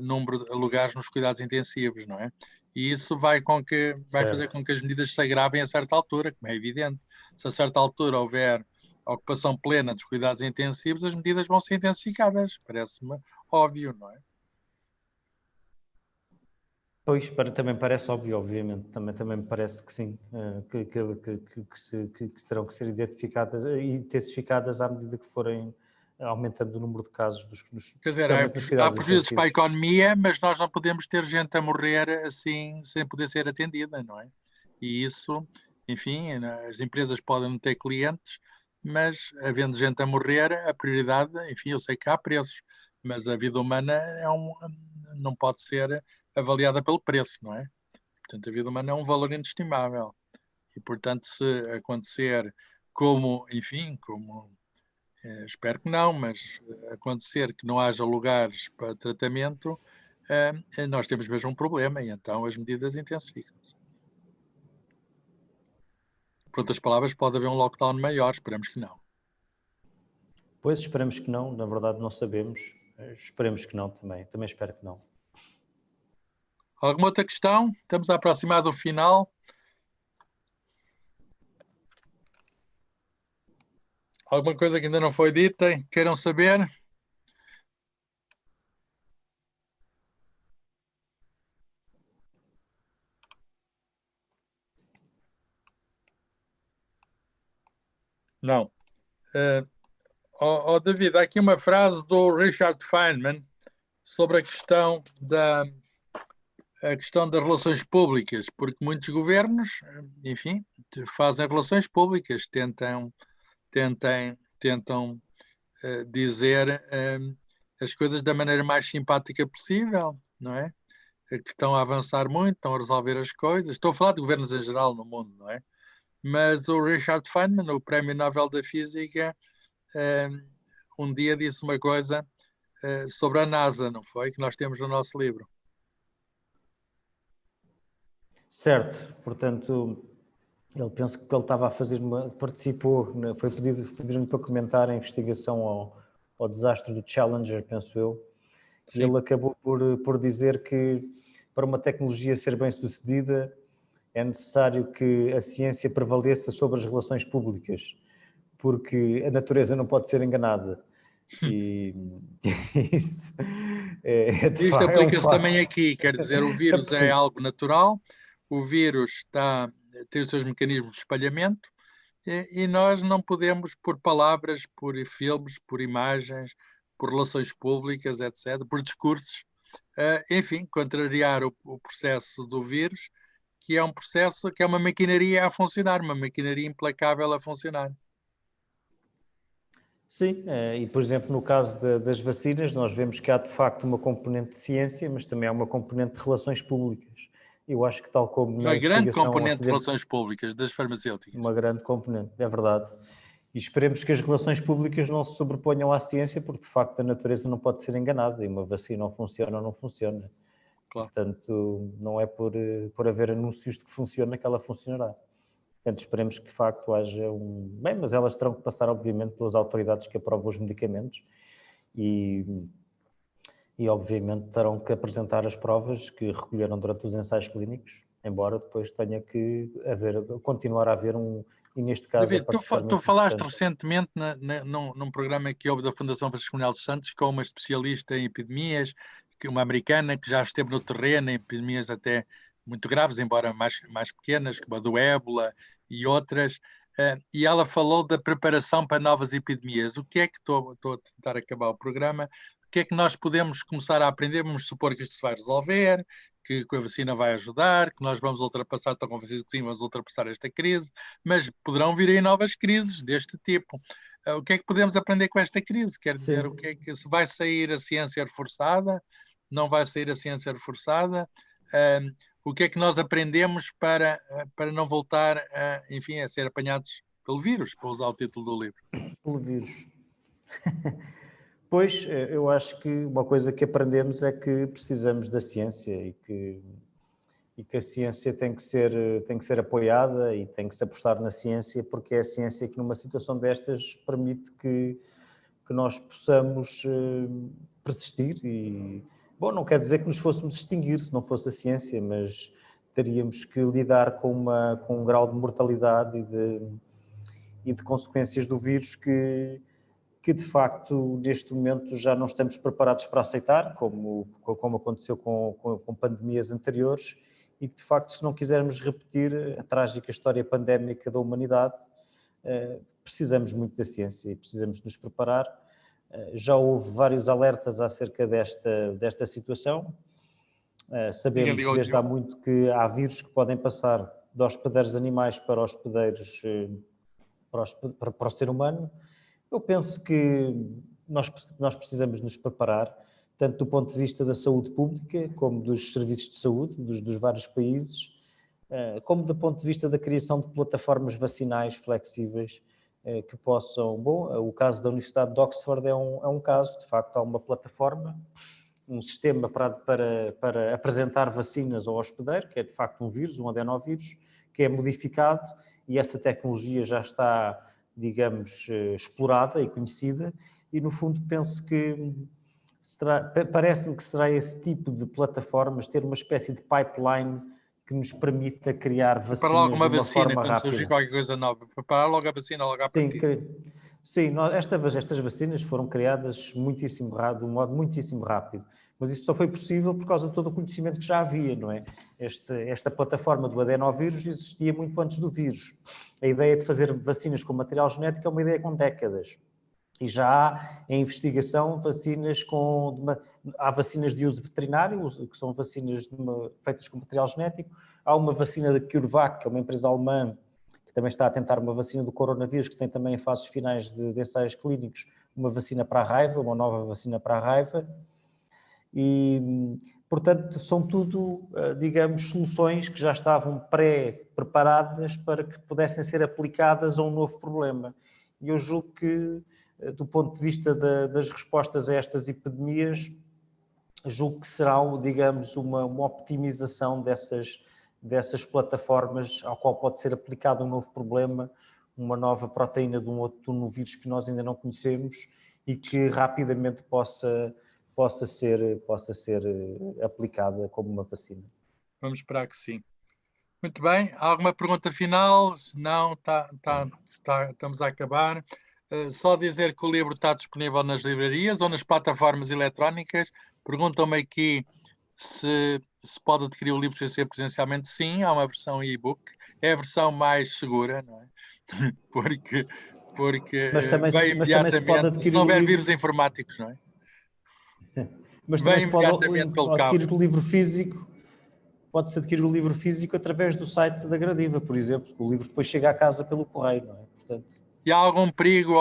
número de lugares nos cuidados intensivos, não é? E isso vai fazer com que as medidas se agravem a certa altura, como é evidente. Se a certa altura houver ocupação plena dos cuidados intensivos, as medidas vão ser intensificadas, parece-me óbvio, não é? Pois, também parece óbvio, obviamente, também me parece que sim, que terão que ser identificadas e intensificadas à medida que forem aumentando o número de casos Quer dizer, há prejuízos para a economia, mas nós não podemos ter gente a morrer assim, sem poder ser atendida, não é? E isso, enfim, as empresas podem não ter clientes, mas havendo gente a morrer, a prioridade, enfim, eu sei que há preços, mas a vida humana não pode ser avaliada pelo preço, não é? Portanto, a vida humana é um valor inestimável. E, portanto, se acontecer espero que não, mas acontecer que não haja lugares para tratamento, nós temos mesmo um problema e então as medidas intensificam-se. Por outras palavras, pode haver um lockdown maior, esperamos que não. Pois, esperamos que não, na verdade não sabemos, esperemos que não também espero que não. Alguma outra questão? Estamos a aproximar do final. Alguma coisa que ainda não foi dita, queiram saber? Não. David, há aqui uma frase do Richard Feynman sobre a questão das relações públicas, porque muitos governos, enfim, fazem relações públicas, tentam dizer as coisas da maneira mais simpática possível, não é? Que estão a avançar muito, estão a resolver as coisas. Estou a falar de governos em geral no mundo, não é? Mas o Richard Feynman, o Prémio Nobel da Física, um dia disse uma coisa sobre a NASA, não foi? Que nós temos no nosso livro. Certo, portanto, ele penso que ele estava a fazer participou, foi pedido para comentar a investigação ao desastre do Challenger, penso eu, Sim. E ele acabou por dizer que para uma tecnologia ser bem sucedida é necessário que a ciência prevaleça sobre as relações públicas, porque a natureza não pode ser enganada. E isso isto aplica-se também aqui, quer dizer, o vírus é algo natural, o vírus tem os seus mecanismos de espalhamento e nós não podemos, por palavras, por filmes, por imagens, por relações públicas, etc., por discursos, enfim, contrariar o processo do vírus, que é um processo, que é uma maquinaria a funcionar, uma maquinaria implacável a funcionar. Sim, e por exemplo, no caso das vacinas, nós vemos que há de facto uma componente de ciência, mas também há uma componente de relações públicas. Eu acho que tal como uma grande componente de relações públicas das farmacêuticas. Uma grande componente, é verdade. E esperemos que as relações públicas não se sobreponham à ciência, porque de facto a natureza não pode ser enganada e uma vacina ou funciona ou não funciona. Claro. Portanto, não é por haver anúncios de que funciona que ela funcionará. Portanto, esperemos que de facto haja Bem, mas elas terão que passar, obviamente, pelas autoridades que aprovam os medicamentos e obviamente terão que apresentar as provas que recolheram durante os ensaios clínicos, embora depois tenha que continuar a haver e neste caso... David, tu falaste recentemente num programa que houve da Fundação Francisco Manuel dos Santos com uma especialista em epidemias, uma americana que já esteve no terreno em epidemias até muito graves, embora mais pequenas, como a do ébola e outras, e ela falou da preparação para novas epidemias. O que é que estou a tentar acabar o programa? que é que nós podemos começar a aprender? Vamos supor que isto se vai resolver, que a vacina vai ajudar, que nós vamos ultrapassar, estou convencido que sim, vamos ultrapassar esta crise, mas poderão vir aí novas crises deste tipo. O que é que podemos aprender com esta crise? Quer dizer, o que é que se vai sair a ciência reforçada? Não vai sair a ciência reforçada? O que é que nós aprendemos para não voltar enfim, a ser apanhados pelo vírus, para usar o título do livro? Pelo vírus. Pois, eu acho que uma coisa que aprendemos é que precisamos da ciência e que a ciência tem que ser apoiada e tem que se apostar na ciência, porque é a ciência que numa situação destas permite que nós possamos persistir e, bom, não quer dizer que nos fôssemos extinguir se não fosse a ciência, mas teríamos que lidar com um grau de mortalidade e de consequências do vírus que de facto neste momento já não estamos preparados para aceitar, como aconteceu com pandemias anteriores, e que de facto, se não quisermos repetir a trágica história pandémica da humanidade, precisamos muito da ciência e precisamos nos preparar. Já houve vários alertas acerca desta situação. Sabemos desde há muito que há vírus que podem passar de hospedeiros animais para hospedeiros para o ser humano. Eu penso que nós precisamos nos preparar, tanto do ponto de vista da saúde pública, como dos serviços de saúde dos vários países, como do ponto de vista da criação de plataformas vacinais flexíveis que possam... Bom, o caso da Universidade de Oxford é um caso, de facto, há uma plataforma, um sistema para apresentar vacinas ao hospedeiro, que é de facto um vírus, um adenovírus, que é modificado, e essa tecnologia já está, digamos, explorada e conhecida, e no fundo penso que parece-me que será esse tipo de plataformas ter uma espécie de pipeline que nos permita criar vacinas para logo uma de uma vacina, forma quando rápida. surgir qualquer coisa nova, preparar logo a vacina logo à partida. Sim, estas vacinas foram criadas de um modo muitíssimo rápido, mas isto só foi possível por causa de todo o conhecimento que já havia, não é? Esta plataforma do adenovírus existia muito antes do vírus. A ideia de fazer vacinas com material genético é uma ideia com décadas. E já há em investigação vacinas há vacinas de uso veterinário, que são vacinas feitas com material genético. Há uma vacina da CureVac, que é uma empresa alemã, que também está a tentar uma vacina do coronavírus, que tem também em fases finais de ensaios clínicos, uma vacina para a raiva, uma nova vacina para a raiva. E, portanto, são tudo, digamos, soluções que já estavam pré-preparadas para que pudessem ser aplicadas a um novo problema. E eu julgo que, do ponto de vista das respostas a estas epidemias, julgo que será, digamos, uma optimização dessas plataformas ao qual pode ser aplicado um novo problema, uma nova proteína de um vírus que nós ainda não conhecemos e que rapidamente possa ser aplicada como uma vacina. Vamos esperar que sim. Muito bem. Alguma pergunta final? Não, estamos a acabar. Só dizer que o livro está disponível nas livrarias ou nas plataformas eletrónicas. Perguntam-me aqui se pode adquirir o livro sem ser presencialmente. Sim, há uma versão e-book. É a versão mais segura, não é? porque vem imediatamente, se não houver vírus informáticos, não é? Mas também se pode adquirir o livro físico. Pode-se adquirir o livro físico através do site da Gradiva, por exemplo. O livro depois chega à casa pelo correio, não é? Portanto... E há algum perigo,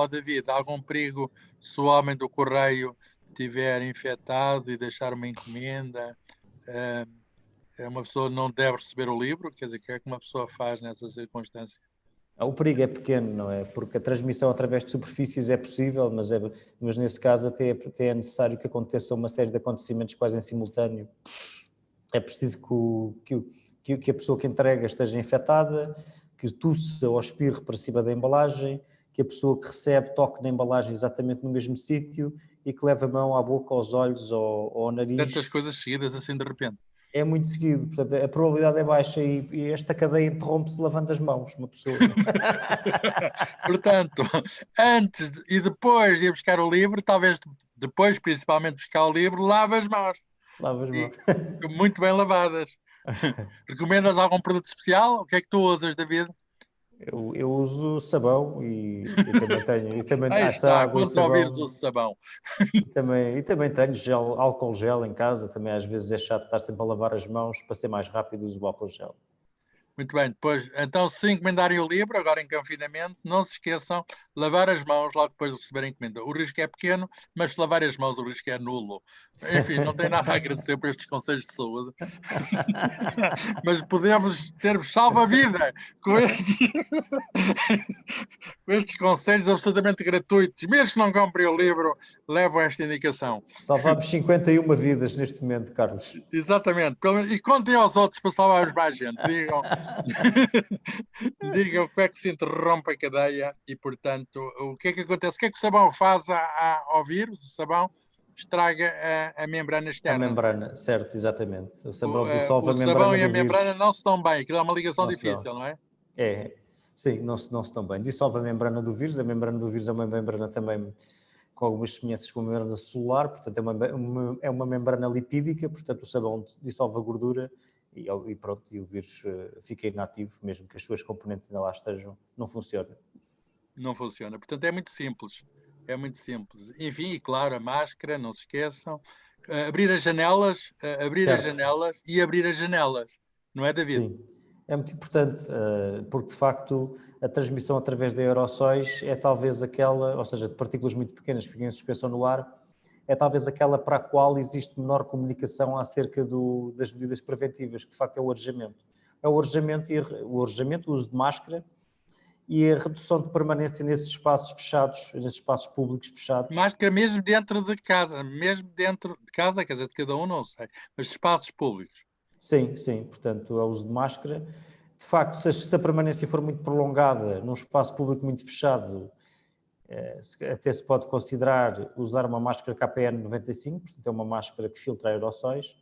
David, há algum perigo se o homem do correio estiver infectado e deixar uma encomenda? Uma pessoa não deve receber o livro? Quer dizer, o que é que uma pessoa faz nessa circunstância? O perigo é pequeno, não é? Porque a transmissão através de superfícies é possível, mas nesse caso até é necessário que aconteça uma série de acontecimentos quase em simultâneo. É preciso que a pessoa que entrega esteja infectada, que tussa ou espirre para cima da embalagem, que a pessoa que recebe toque na embalagem exatamente no mesmo sítio e que leve a mão à boca, aos olhos ou ao nariz. Tantas coisas seguidas assim de repente. É muito seguido, portanto a probabilidade é baixa e esta cadeia interrompe-se lavando as mãos, uma pessoa. Portanto, antes e depois de ir buscar o livro, talvez depois principalmente buscar o livro, lava as mãos. Lava as mãos. Muito bem lavadas. Recomendas algum produto especial? O que é que tu usas, David? Eu uso sabão e também tenho. E também, Aí está, água e contra o vírus sabão. o sabão. E também tenho gel, álcool gel em casa. Também às vezes é chato estar sempre a lavar as mãos. Para ser mais rápido, uso o álcool gel. Muito bem, depois, então se encomendarem o livro, agora em confinamento, não se esqueçam, lavar as mãos logo depois de receberem a encomenda. O risco é pequeno, mas se lavar as mãos o risco é nulo. Enfim, não tem nada a agradecer por estes conselhos de saúde. Mas podemos ter-vos salva-vida com estes conselhos absolutamente gratuitos. Mesmo que não comprem o livro, levam esta indicação. Salvámos 51 vidas neste momento, Carlos. Exatamente. E contem aos outros para salvarmos mais gente. Digam, digam como é que se interrompe a cadeia e, portanto, o que é que acontece? O que é que o sabão faz ao vírus? O sabão estraga a membrana externa. A membrana, certo, exatamente. O sabão dissolve a membrana do vírus. O sabão e a membrana não se dão bem. Aquilo é uma ligação difícil, não é? Sim, não se dão bem. Dissolve a membrana do vírus. A membrana do vírus é uma membrana também com algumas semelhanças com a membrana celular, portanto é uma membrana lipídica, portanto o sabão dissolve a gordura e pronto, e o vírus fica inativo, mesmo que as suas componentes ainda lá estejam, não funciona. Não funciona, portanto é muito simples, Enfim, e claro, a máscara, não se esqueçam, abrir as janelas e abrir as janelas, não é, David? Sim, é muito importante, porque de facto a transmissão através de aerossóis é talvez aquela, ou seja, de partículas muito pequenas que ficam em suspensão no ar, é talvez aquela para a qual existe menor comunicação acerca das medidas preventivas, que de facto é o arejamento. É o arejamento, o uso de máscara e a redução de permanência nesses espaços fechados, nesses espaços públicos fechados. Máscara mesmo dentro de casa, quer dizer, de cada um, não sei, mas espaços públicos. Sim, portanto, é o uso de máscara. De facto, se a permanência for muito prolongada num espaço público muito fechado, até se pode considerar usar uma máscara KPN95, portanto é uma máscara que filtra aerossóis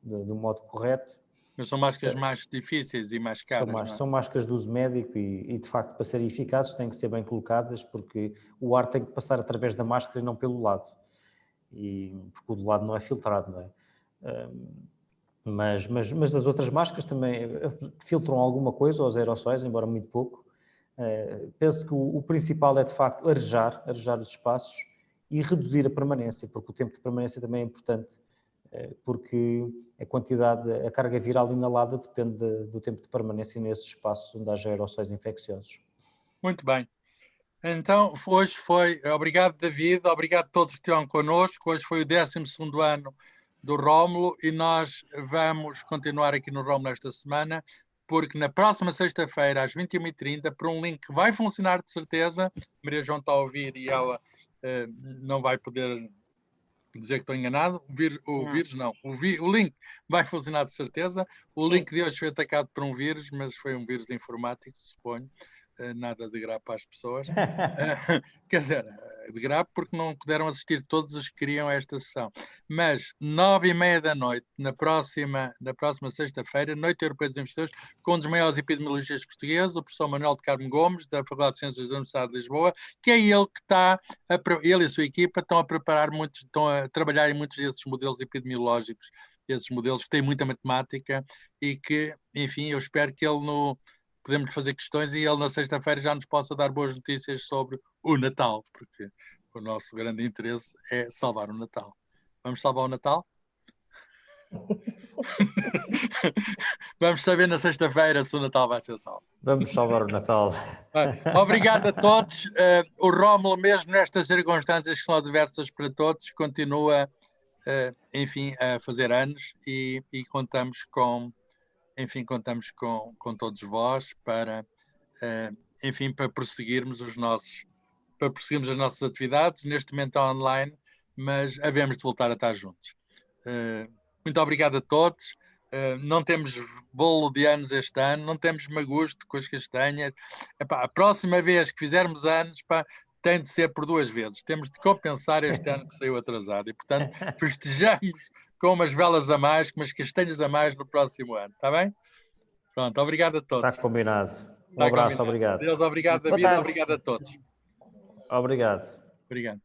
do modo correto. Mas são máscaras mais difíceis e mais caras, são máscaras de uso médico e, de facto, para serem eficazes têm que ser bem colocadas, porque o ar tem que passar através da máscara e não pelo lado. Porque o do lado não é filtrado, não é? Mas as outras máscaras também filtram alguma coisa, os aerossóis, embora muito pouco. Penso que o principal é, de facto, arejar os espaços e reduzir a permanência, porque o tempo de permanência também é importante, porque a carga viral inalada depende do tempo de permanência nesses espaços onde há aerossóis infecciosos. Muito bem. Então, hoje foi, obrigado David, obrigado a todos que estiveram connosco, hoje foi o 12º ano do Rómulo e nós vamos continuar aqui no Rómulo esta semana, porque na próxima sexta-feira, às 21h30, por um link que vai funcionar de certeza, Maria João está a ouvir e ela não vai poder dizer que estou enganado, o link vai funcionar de certeza, o link de hoje foi atacado por um vírus, mas foi um vírus informático, suponho, nada de grave para as pessoas, quer dizer, de grave porque não puderam assistir todos os que queriam a esta sessão, mas 9h30 da noite, na próxima sexta-feira, Noite Europeia dos Investidores, com um dos maiores epidemiologistas portugueses, o professor Manuel de Carmo Gomes, da Faculdade de Ciências da Universidade de Lisboa, que é ele que ele e a sua equipa estão a trabalhar em muitos desses modelos epidemiológicos, esses modelos que têm muita matemática e que, enfim, eu espero que ele podemos fazer questões e ele na sexta-feira já nos possa dar boas notícias sobre o Natal, porque o nosso grande interesse é salvar o Natal. Vamos salvar o Natal? Vamos saber na sexta-feira se o Natal vai ser salvo. Vamos salvar o Natal. Obrigado a todos. O Rómulo, mesmo nestas circunstâncias que são adversas para todos, continua, enfim, a fazer anos e contamos com todos vós para, enfim, para prosseguirmos as nossas atividades, neste momento online, mas havemos de voltar a estar juntos. Muito obrigado a todos. Não temos bolo de anos este ano, não temos magusto com as castanhas. A próxima vez que fizermos anos, tem de ser por 2 vezes. Temos de compensar este ano que saiu atrasado e, portanto, festejamos com umas velas a mais, com umas castanhas a mais no próximo ano, está bem? Pronto, obrigado a todos. Está combinado. Um abraço, obrigado. Deus, obrigado, David, obrigado a todos. Obrigado. Obrigado.